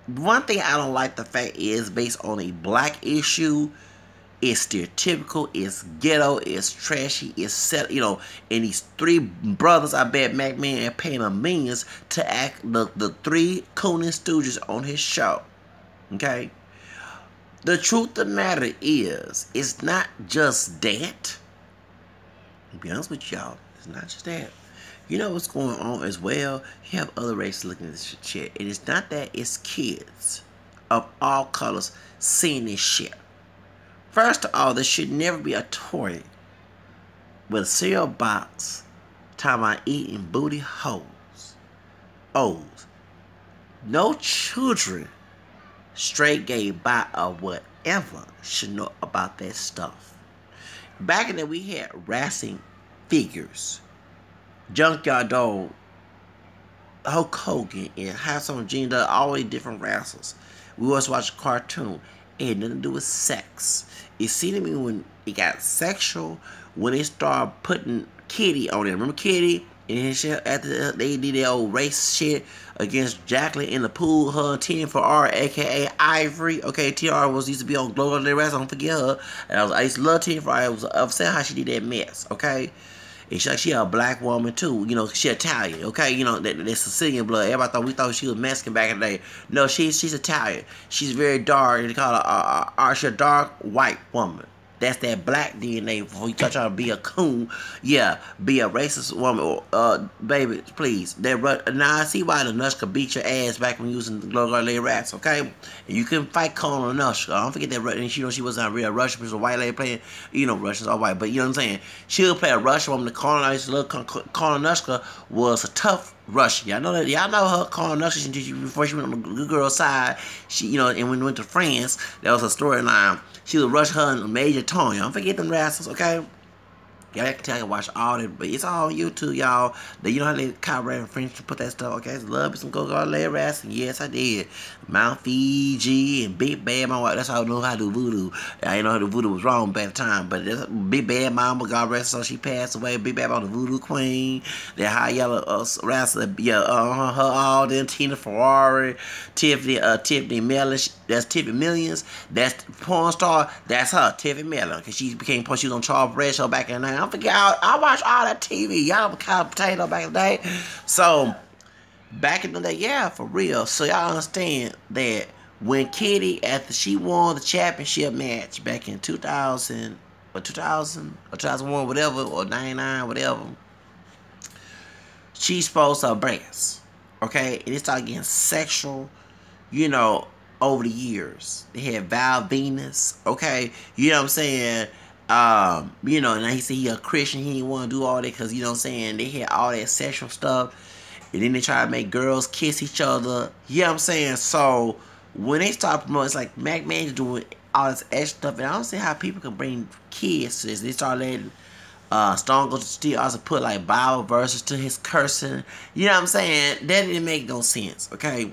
one thing I don't like the fact is, based on a black issue, it's stereotypical, it's ghetto, it's trashy, it's set, you know, and these three brothers, I bet McMahon and paying them millions to act the three Cooney Stooges on his show, okay? The truth of the matter is, it's not just that. To be honest with y'all, it's not just that. You know what's going on as well? You have other races looking at this shit. And it's not that, it's kids of all colors seeing this shit. First of all, there should never be a toy with a cereal box talking about eating booty holes. O's. No children, straight, gay, bi, or whatever, should know about that stuff. Back in the day, we had wrestling figures. Junkyard Dog, Hulk Hogan, and have some Gene Dug, all the different wrestlers. We always watch a cartoon. It had nothing to do with sex. It seemed to me when it got sexual, when they started putting Kitty on it. Remember Kitty? And shit, after they did their old race shit against Jacqueline in the pool, her and TR, aka Ivory. Okay, TR used to be on Glory Rest, don't forget her. And I used to love TR. I was upset how she did that mess, okay? And she a black woman too, you know, she Italian, okay? You know, that Sicilian blood. Everybody thought she was Mexican back in the day. No, she's Italian. She's very dark. They call her she's a dark white woman. That's that black DNA. Before you try to be a coon, yeah, be a racist woman. Baby, please. Now I see why the Nush could beat your ass back when you was in the Glory Rats, okay? And you couldn't fight Colonel Nush. Don't forget that. And you know she wasn't a real Russian. She was a white lady playing. You know, Russians are white, but you know what I'm saying. She would play a Russian woman. The Colonel Nushka was a tough Russian. Y'all know that. Y'all know her. Colonel Nushka. Before she went on the good girl's side, she, you know, and when we went to France, that was a storyline. She was rushing her and Major Tony. Don't forget them wrestlers, okay? Y'all can tell you watch all that, but it's all on YouTube, y'all. You know how they copyright and French to put that stuff, okay? So love me some go-go leg wrestling. Yes, I did. Mount Fiji and Big Bad Mama. That's how I know how to do voodoo. I didn't know how to do voodoo was wrong back at the time, but Big Bad Mama, God rest her, so she passed away. Big Bad Mama, the voodoo queen. That high yellow wrestler, yeah, her all them. Tina Ferrari, Tiffany Mellish. That's Tiffany Millions. That's porn star. That's her, Tiffany Mellon. Because she became, she was on Charles Red Show back in the night. I forget, I watched all that TV. Y'all were kind of potato back in the day. So, back in the day, yeah, for real. So, y'all understand that when Kitty, after she won the championship match back in 2000, or 2001, whatever, or 99, whatever, she exposed her breasts. Okay? And it started getting sexual, you know, over the years. They had Val Venus, okay? You know what I'm saying? You know, and he said he a Christian, he didn't want to do all that because, you know what I'm saying, they had all that sexual stuff, and then they try to make girls kiss each other, you know what I'm saying? So, when they start promoting, it's like McMahon's doing all this extra stuff, and I don't see how people can bring kids to this. They start letting Stone Cold Steve also put like Bible verses to his cursing, you know what I'm saying? That didn't make no sense, okay?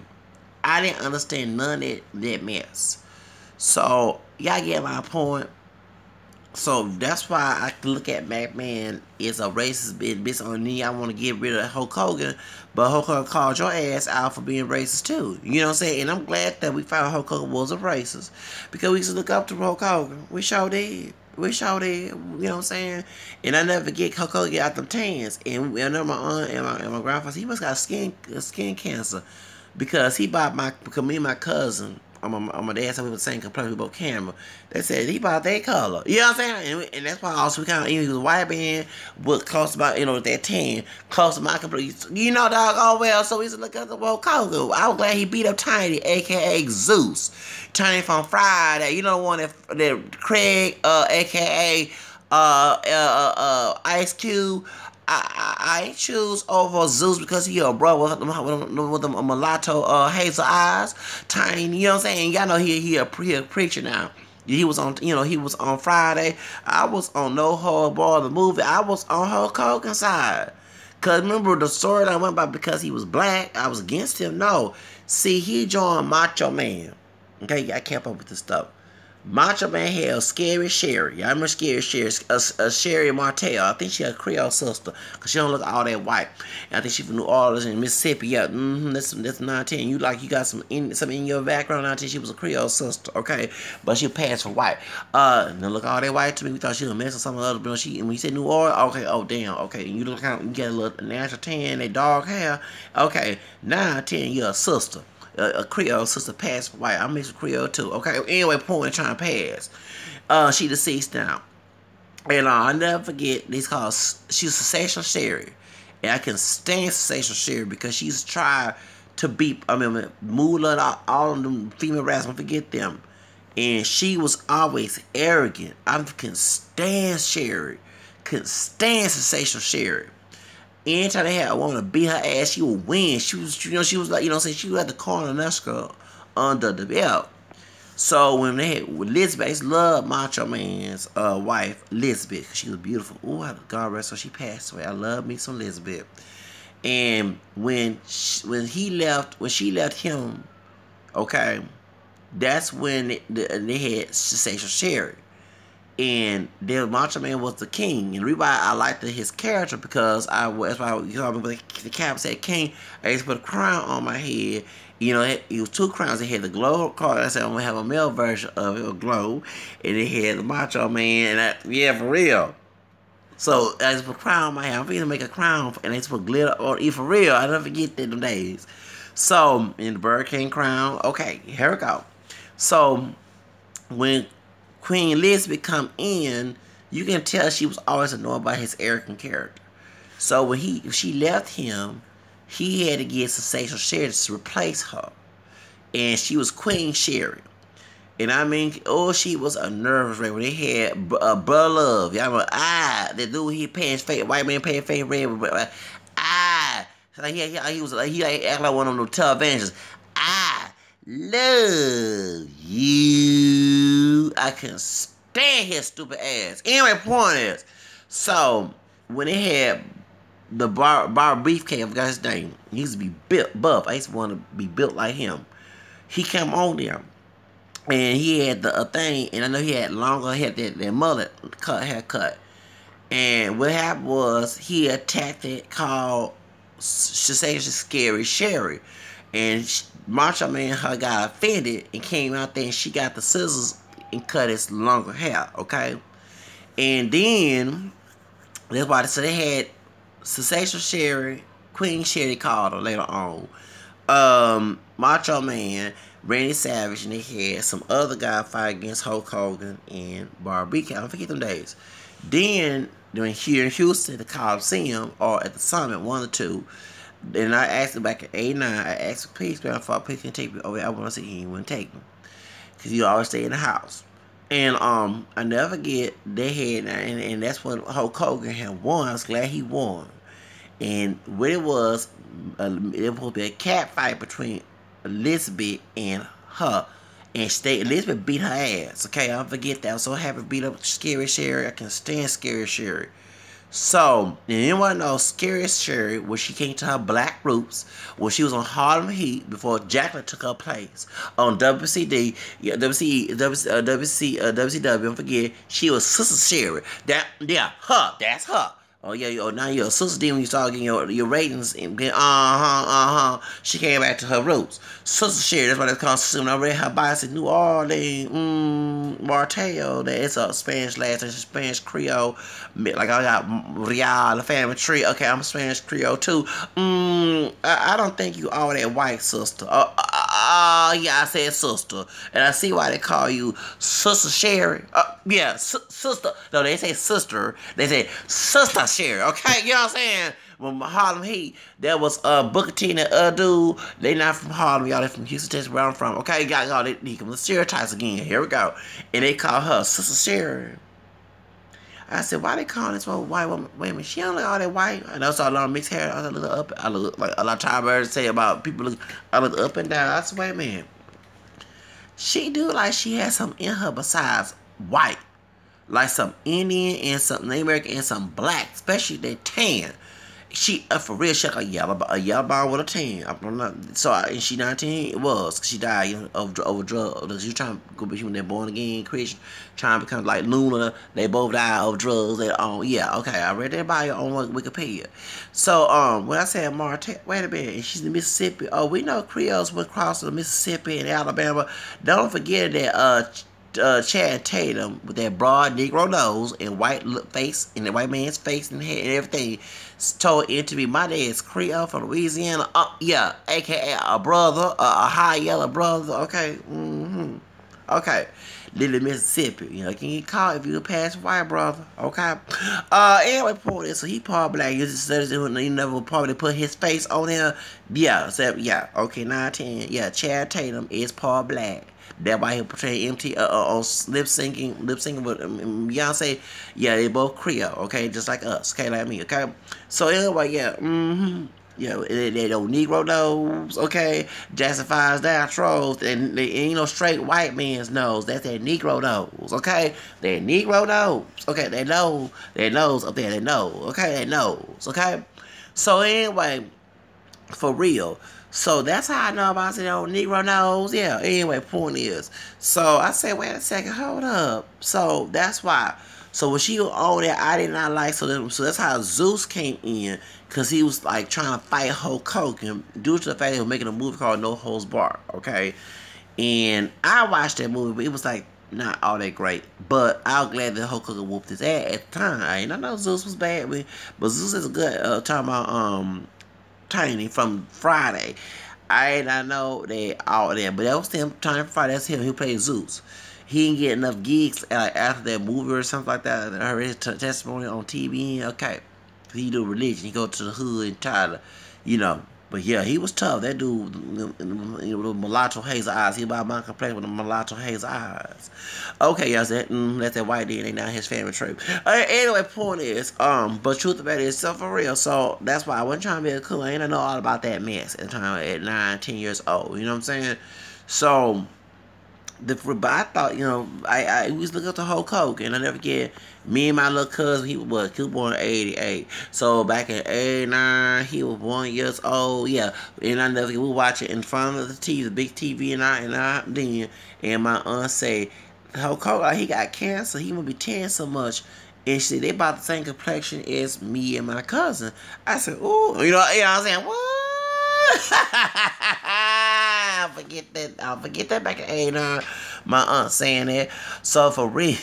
I didn't understand none of that mess. So, y'all get my point. So, that's why I can look at McMahon as a racist bitch on me. I want to get rid of Hulk Hogan. But Hulk Hogan called your ass out for being racist too. You know what I'm saying? And I'm glad that we found Hulk Hogan was a racist. Because we used to look up to Hulk Hogan. We sure did. We sure did. You know what I'm saying? And I never forget Hulk Hogan out them tans. And I know my aunt and my grandfather, he must got skin cancer. Because me and my cousin, on my dad's side, we were saying complaining about camera. They said he bought that color. You know what I'm saying? And that's why also we kind of, even he was a white man, but close about, you know, that tan, close to my complete, you know, dog, oh well, so we used to look at the world Kogo. I was glad he beat up Tiny, aka Zeus. Tiny from Friday, you know the one that Craig, aka Ice Cube. I choose over Zeus because he a bro with a mulatto hazel eyes, Tiny. You know what I'm saying? Y'all know he a preacher now. He was on, you know, he was on Friday. I was on No Hold Bar the movie. I was on Hulk Hogan's side. Cause remember the story that I went by because he was black. I was against him. No, see, he joined Macho Man. Okay, I kept up with this stuff. Macho Man had a Scary Sherry. Y'all remember Scary Sherry? A Sherry Martell. I think she a Creole sister. Because she don't look all that white. And I think she from New Orleans and Mississippi. Yeah, that's 910. You got some in your background. 910. She was a Creole sister. Okay. But she passed for white. Don't look all that white to me. We thought she was a mess or something other. But when you said New Orleans, okay, oh damn. Okay. You look out, you get a little natural tan, that dog hair. Okay. 910, you're a sister. A Creole sister passed for white. I mixed with Creole too. Okay. Anyway, point trying to pass. She deceased now. And I'll never forget, she's Sensational Sherry. And I can stand Sensational Sherry because she's tried to beat, Moolah, all of them female rappers, don't forget them. And she was always arrogant. I can stand Sherry. Can stand Sensational Sherry. Anytime they had a woman to beat her ass, she would win. She was like, she was at the corner Nesca under the belt. So when they had Elizabeth, I used to love Macho Man's wife, Elizabeth, because she was beautiful. Ooh, God rest her, she passed away. I love me some Elizabeth. And when she left him, okay, that's when they had Sensational Sherry. And then Macho Man was the king. And the reason why I liked his character, because that's why the cap said king. I used to put a crown on my head. It was 2 crowns. They had the glow card. I said I'm gonna have a male version of it, a glow, and they had the Macho Man. And yeah, for real. So I just put a crown on my head. I'm going to make a crown, and I just put glitter on it for real. I never forget them days. So in the Bird King crown. Okay, here we go. So when Queen Elizabeth come in, you can tell she was always annoyed by his arrogant character. So when she left him, he had to get Sensational Sherry to replace her. And she was Queen Sherry. And she was a nervous wreck when they had Brother Love. Y'all remember, that dude, he painted his face, white man painted his face red, he act like one of them televangelists. I love you. I can stand his stupid ass. Anyway, point is, so when they had the bar beefcake, I forgot his name. He used to be buff. I used to want to be built like him. He came on there, and he had the thing, and I know he had longer hair, that mullet haircut. And what happened was he attacked it called Scary Sherry, and Macho Man got offended and came out there, and she got the scissors and cut his longer hair. Okay, and then that's why they had Sensational Sherry, Queen Sherry called her later on. Macho Man, Randy Savage, and they had some other guy fight against Hulk Hogan and Barbie. I don't forget them days. Then here in Houston, the Coliseum or at the Summit, one or two. Then I asked him back in '89. I asked him, please, grandfather, please can take me over. I want to see he wouldn't take me because he always stay in the house. And I never forget they had, and that's when Hulk Hogan had won. I was glad he won. And what it was supposed to be a cat fight between Elizabeth and her. And Elizabeth beat her ass. Okay, I don't forget that. I was so happy to beat up Scary Sherry. I can stand Scary Sherry. So, and anyone knows Scary Sherry, when she came to her black roots, when she was on Harlem Heat before Jacqueline took her place on WCW, don't forget, she was Sister Sherry. That's her. Oh yeah, now you're a sister. Then when you start getting your ratings, and she came back to her roots. Sister Sherry, that's why they call Sister. When I read her bio, I said New Orleans, Martell. That it's a Spanish last name, Spanish Creole. Like I got Real, the family tree. Okay, I'm a Spanish Creole too. I don't think you all that white, sister. Yeah, I said sister, and I see why they call you Sister Sherry. Yeah, sister. No, they say sister. They say Sister Sherry. Okay, you know what I'm saying? When Harlem Heat, there was Booker T and that dude. They not from Harlem, y'all. They from Houston, Texas, where I'm from. Okay, y'all. They come the stereotypes again. Here we go. And they call her Sister Sherry. I said, why they call this one white woman? Wait a minute, she don't look all that white. And I saw a lot of mixed hair. I look up. I look like a lot of time birds say about people. I look up and down. I said, wait a minute. She do like she has something in her besides white, like some Indian and some Native American and some black, especially that tan. She for real, she like a yellow ball with a 10. I'm not so. And she 19. It was she died, you know, of drugs. She was trying to go between that born again Christian, trying to become like Luna. They both died of drugs. They yeah, okay. I read that bio on Wikipedia. So when I said Martell, wait a minute, and she's in Mississippi. Oh, we know Creoles went across the Mississippi and Alabama. Don't forget that Chad Tatum with that broad Negro nose and white face and the white man's face and head and everything told it to be my dad's Creole from Louisiana. Yeah, aka a brother, a high yellow brother. Okay, okay. Little Mississippi, you know, can you call if you a past white brother? Okay. Anyway, point is, so he part black. You just said he never probably put his face on there. Yeah, so yeah, okay, 9-10. Yeah, Chad Tatum is part black. That why he portrayed MT on lip syncing with Beyonce. Yeah, they both Creole, okay, just like us, okay, like me, okay. So anyway, yeah, yeah, they don't Negro nose, okay, justifies their trolls, and they ain't no straight white man's nose. That's their Negro nose, okay. Their Negro nose, okay. Their nose up there, their nose, okay, their nose, okay. So anyway, for real. So that's how I know about it on Negro nose. Yeah, anyway, point is. So I said, wait a second, hold up. So that's why. So when she was on there, I did not like, so that's how Zeus came in, because he was like trying to fight Hulk Hogan due to the fact he was making a movie called No Holds Barred, okay? And I watched that movie, but it was like not all that great. But I was glad that Hulk Hogan whooped his ass at the time. I didn't know Zeus was bad, but Zeus is a good, talking about, Tiny from Friday. I did not know that all that, but that was him. Tiny from Friday, that's him. He played Zeus. He didn't get enough gigs after that movie or something like that. I heard his testimony on TV. Okay, he do religion. He go to the hood and try to, you know. But yeah, he was tough. That dude, you know, the mulatto hazel eyes. He about my complexion with the mulatto hazel eyes. Okay, y'all said that's that white DNA, not his family trait. Anyway, point is, but truth about it is so for real. So that's why I wasn't trying to be a cool. I didn't know all about that mess at the time at 9, 10 years old. You know what I'm saying? So. But I thought, you know, I always look up to Hulk Hogan, and I never forget, me and my little cousin, he was born in 88. So back in 89, he was 1 year old, yeah. And I never forget, we watch it in front of the TV, the big TV, and I then, and my aunt say, Hulk Hogan, he got cancer, he must be tan so much. And she said, they about the same complexion as me and my cousin. I said, ooh, you know what I'm saying? What? I'll forget that back in 89. My aunt saying that. So for real.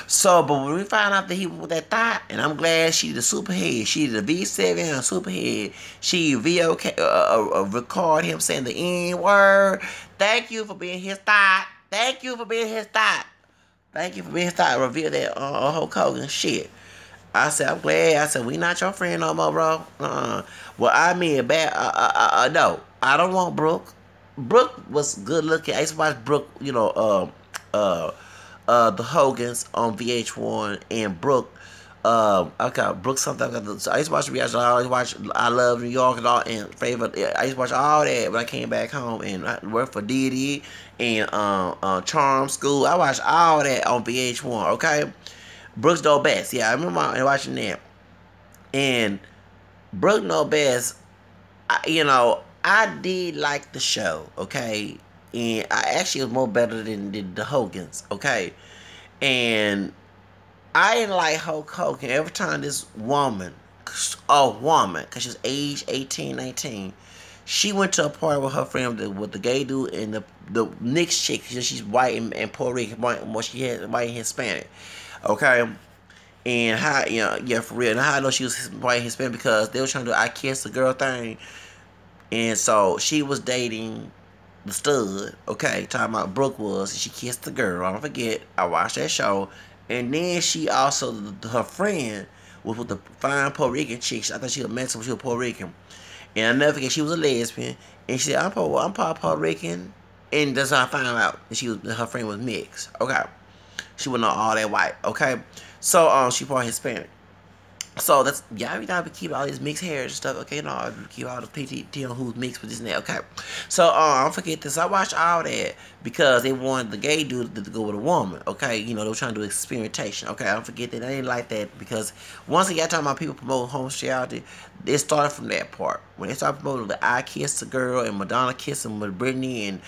So, but when we found out that he was with that thought, and I'm glad she the superhead. She the V7 and superhead. She record him saying the N-word. Thank you for being his thought. Thank you for being his thought. Thank you for being his thought. Reveal that Hulk Hogan shit. I said, I'm glad. I said, we not your friend no more, bro. Well, I mean, bad. No, I don't want Brooke. Brooke was good looking. I used to watch Brooke, you know, the Hogans on VH1, and Brooke, okay, Brooke something. I used to watch VH1. I always watch I Love New York and all, and favorite. I used to watch all that when I came back home and I worked for Diddy and Charm School. I watched all that on VH1. Okay. Brooks Know Best. Yeah, I remember watching that. And Brooks Know Best, you know, I did like the show, okay? And I actually was more better than the Hogans, okay? And I didn't like Hulk Hogan. Every time this woman, because she was age 18, 19, she went to a party with her friend, with the gay dude and the next chick. She's white and Puerto Rican, she had white and Hispanic. Okay, and how, you know, yeah, for real. And how I know she was white Hispanic, because they were trying to do I Kiss the Girl thing, and so she was dating the stud. Okay, talking about Brooke was, and she kissed the girl. I don't forget. I watched that show, and then she also her friend was with the fine Puerto Rican chick. I thought she was Mexican, but she was Puerto Rican, and I never forget she was a lesbian, and she said I'm part Puerto Rican, and that's how I found out that her friend was mixed. Okay. She wasn't all that white, okay? So, she part Hispanic. So that's yeah, we gotta keep all these mixed hair and stuff. Okay, no, keep all the PTT on who's mixed with this and that. Okay, so don't forget this. I watched all that because they wanted the gay dude to go with a woman. Okay, you know they were trying to do experimentation. Okay, I don't forget that. I didn't like that because once they got talking about people promoting homosexuality, it started from that part when they started promoting the I Kissed a Girl and Madonna kissing with Britney and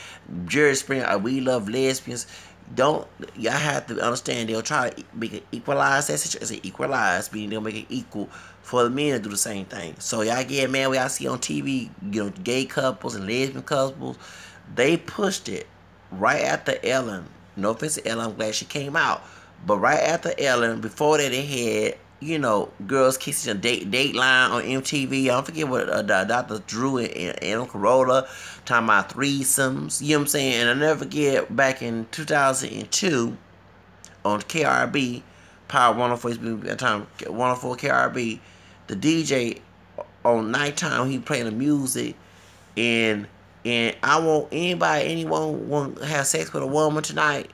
Jerry Springer. We love lesbians. Don't y'all have to understand they'll try to make it equalize that situation. Equalize meaning they'll make it equal for the men to do the same thing. So y'all get mad when y'all see on TV, you know, gay couples and lesbian couples. They pushed it right after Ellen. No offense to Ellen, I'm glad she came out. But right after Ellen, before that they had, you know, girls kissing a Dateline on MTV. I don't forget what Dr. Drew and Adam Carolla talking about threesomes. You know what I'm saying? And I never forget back in 2002 on KRB, Power 104, at the time 104 KRB, the DJ on nighttime he playing the music and I want anyone want to have sex with a woman tonight.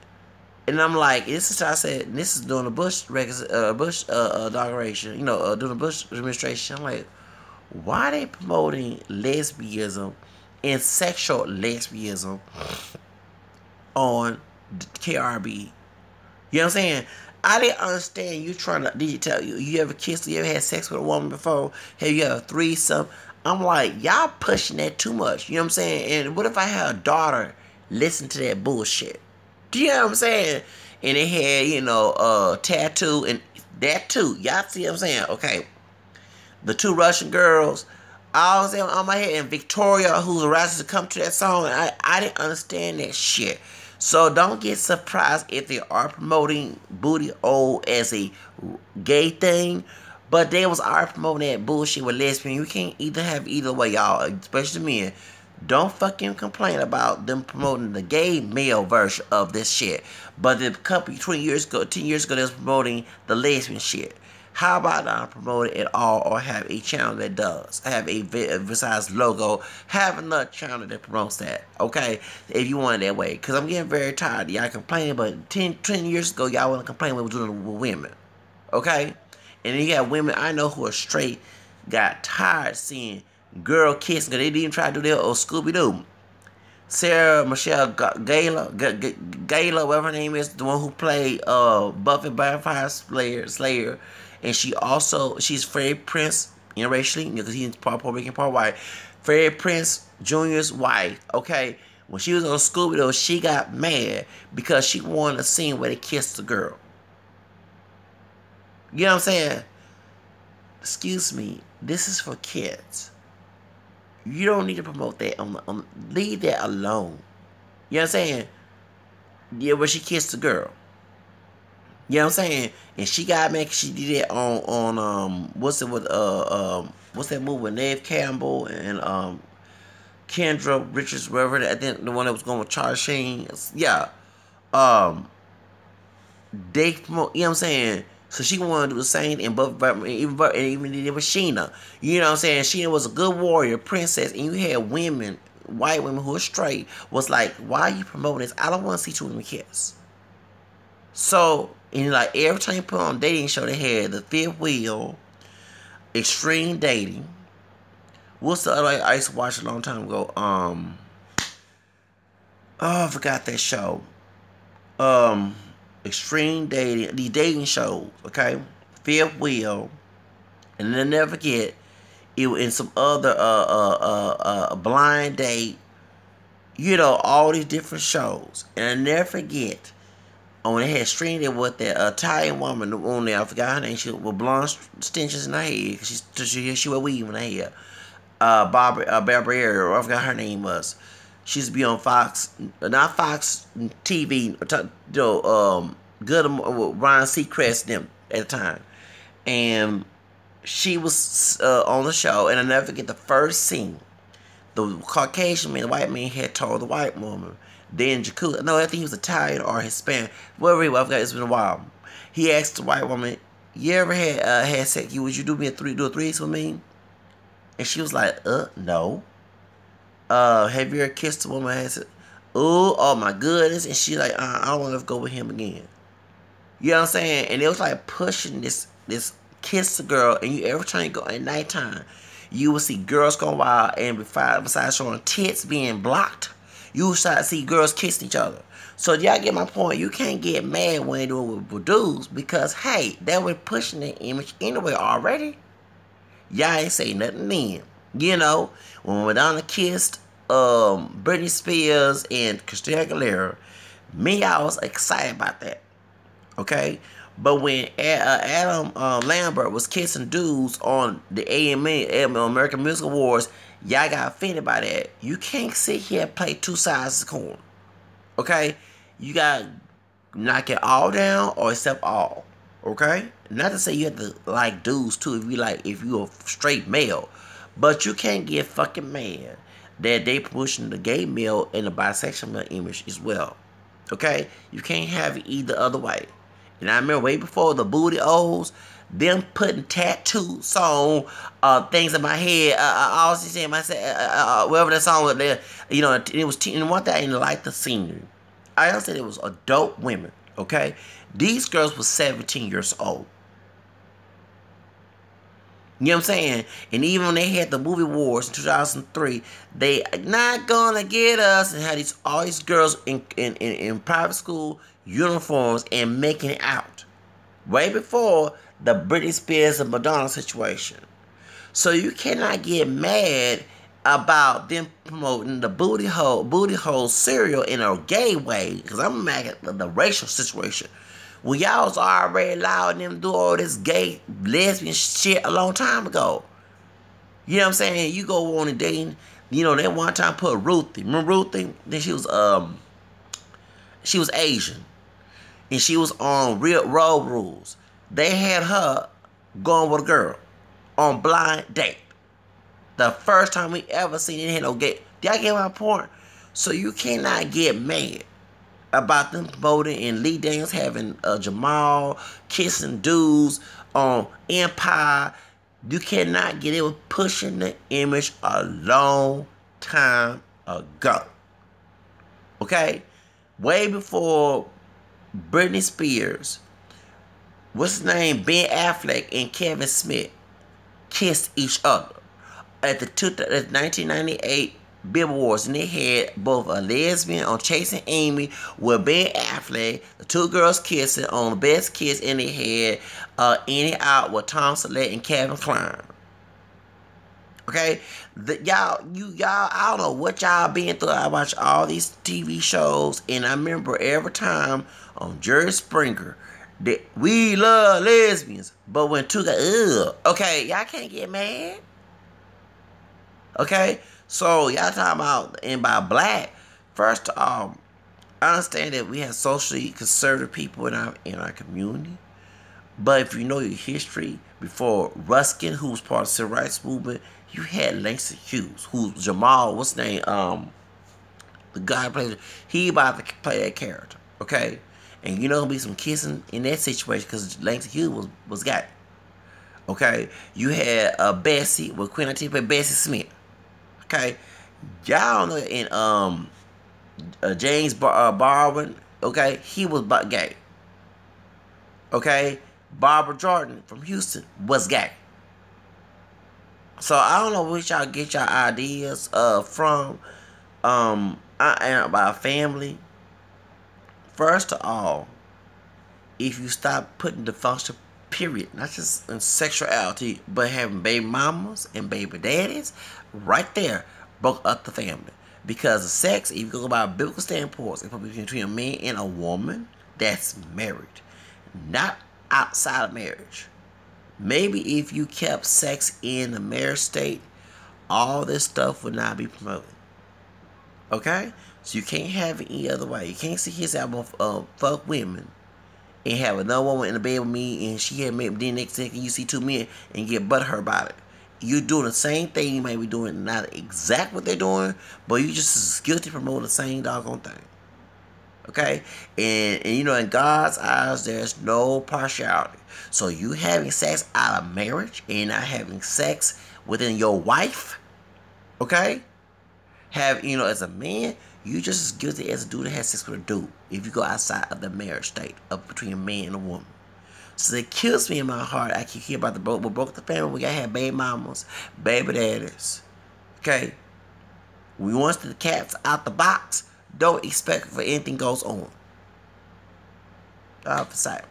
And I'm like, this is I said, this is during the Bush inauguration, you know, during the Bush administration. I'm like, why are they promoting lesbianism and sexual lesbianism on KRB? You know what I'm saying? I didn't understand you trying to, did you tell you ever kissed, you ever had sex with a woman before? Have you had a threesome? I'm like, y'all pushing that too much. You know what I'm saying? And what if I had a daughter listen to that bullshit? Do you know what I'm saying? And it had, you know, tattoo and that too. Y'all see what I'm saying? Okay. The two Russian girls, I was on my head, and Victoria, who's aroused to come to that song, and I didn't understand that shit. So don't get surprised if they are promoting booty hole as a gay thing. But they was already promoting that bullshit with lesbian. You can't either have either way, y'all, especially men. Don't fucking complain about them promoting the gay male version of this shit. But the couple 20 years ago, 10 years ago, they was promoting the lesbian shit. How about not promote it at all or have a channel that does? Have a besides logo, have another channel that promotes that, okay? If you want it that way. Because I'm getting very tired. Y'all complaining, but 10 years ago, y'all wasn't complaining when we were doing it with women, okay? And then you got women I know who are straight, got tired seeing girl kissing because they didn't even try to do their old Scooby-Doo. Sarah Michelle Gellar, whatever her name is, the one who played Buffy Vampire Slayer, and she's Freddie Prinze interracially, because he's part Puerto Rican, part white. Freddie Prinze Jr.'s wife, okay? When she was on Scooby-Doo, she got mad because she wanted a scene where they kissed the girl. You know what I'm saying? Excuse me, this is for kids. You don't need to promote that. Leave that alone. You know what I'm saying? Yeah, where she kissed the girl. You know what I'm saying? And she got mad 'cause she did that on what's that movie with Neve Campbell and Kendra Richards, whatever. I think the one that was going with Charlie Sheen. Yeah. They promote, you know what I'm saying? So she wanted to do the same, and even did it with Sheena. You know what I'm saying? Sheena was a good warrior, princess, and you had women, white women who were straight, was like, why are you promoting this? I don't want to see two women kiss. So, and like every time you put on a dating show, they had The Fifth Wheel, Extreme Dating. What's the other I used to watch a long time ago? I forgot that show. Extreme Dating, these dating shows, okay? Fifth Wheel, and then never forget, it was in some other Blind Date, you know, all these different shows. And I never forget, when they had streamed it with that Italian woman on there, I forgot her name, she with blonde extensions in her head, she wear weave in her hair. Barbara, I forgot her name was. She used to be on Fox, not Fox TV, good with Ryan Seacrest them at the time. And she was on the show, and I never forget the first scene. The Caucasian man, the white man, had told the white woman, then jacuzzi, no, I think he was Italian or Hispanic, whatever he was, I forgot, it's been a while. He asked the white woman, you ever had sex, would you do a threesome with me? And she was like, no. Have you ever kissed a woman and said, oh my goodness, and she like, I don't want to go with him again. You know what I'm saying? And it was like pushing this kiss a girl, and you every time you go at nighttime, you will see girls going wild, and besides showing tits being blocked, you will start to see girls kissing each other. So y'all get my point. You can't get mad when they do it with dudes because, hey, they were pushing the image anyway already. Y'all ain't say nothing then. You know, when Madonna kissed Britney Spears and Christina Aguilera, me, I was excited about that. Okay? But when Adam Lambert was kissing dudes on the AMA, American Music Awards, y'all got offended by that. You can't sit here and play two sides of the coin. Okay? You got to knock it all down or accept all. Okay? Not to say you have to like dudes too if you're a straight male. But you can't get fucking mad that they pushing the gay male and the bisexual male image as well. Okay? You can't have it either other way. And I remember way before the booty O's, them putting tattoos on things in my head. I was saying myself, whatever that song was there, you know, it was and one thing I didn't like the scenery. I also said it was adult women. Okay? These girls were 17 years old. You know what I'm saying? And even when they had the movie wars in 2003, they not gonna get us, and had all these girls in private school uniforms and making it out. Way before the Britney Spears and Madonna situation. So you cannot get mad about them promoting the booty hole cereal in a gay way, because I'm mad at the racial situation. Well, y'all was already allowing them to do all this gay, lesbian shit a long time ago. You know what I'm saying? You go on a dating, you know, they one time put Ruthie. Remember Ruthie? Then she was Asian. And she was on Real Road Rules. They had her going with a girl on blind date. The first time we ever seen it, had no gay. Y'all get my point? So you cannot get mad about them voting and Lee Daniels having Jamal kissing dudes on Empire. You cannot get it with pushing the image a long time ago. Okay? Way before Britney Spears, what's his name? Ben Affleck and Kevin Smith kissed each other at the 1998 Billboard Awards, and they had both a lesbian on Chasing Amy with Ben Affleck, the two girls kissing on Best Kiss, and they had In and Out with Tom Selleck and Kevin Kline. Okay, y'all, I don't know what y'all been through. I watch all these TV shows, and I remember every time on Jerry Springer that we love lesbians, but when two got okay, y'all can't get mad. Okay. So, y'all talking about, and by black, first of all, I understand that we have socially conservative people in our community. But if you know your history, before Ruskin, who was part of the civil rights movement, you had Langston Hughes, who's Jamal, what's his name? The guy played, he about to play that character, okay? And you know there'll be some kissing in that situation because Langston Hughes was gay. Okay? You had Bessie, well, Queen Latifah played Bessie Smith. Okay, y'all know in James Barwin, okay, he was gay. Okay, Barbara Jordan from Houston was gay. So I don't know where y'all get y'all ideas from. I am about family. First of all, if you stop putting the function period, not just in sexuality, but having baby mamas and baby daddies, right there broke up the family. Because of sex, if you go by a biblical standpoint, it's between a man and a woman that's married, not outside of marriage. Maybe if you kept sex in the marriage state, all this stuff would not be promoted. Okay? So you can't have it any other way. You can't see his album fuck women and have another woman in the bed with me and she had me, then next second you see two men and get butthurt about it. You're doing the same thing you may be doing, not exactly what they're doing, but you just as guilty promoting the same doggone thing. Okay? And you know, in God's eyes, there's no partiality. So you having sex out of marriage and not having sex within your wife, okay? You know, as a man, you just as guilty as a dude that has sex with a dude if you go outside of the marriage state of between a man and a woman. So it kills me in my heart. I keep hearing about the broke the family. We gotta have baby mamas, baby daddies. Okay? Once the cat's out the box, don't expect for anything goes on. For sight.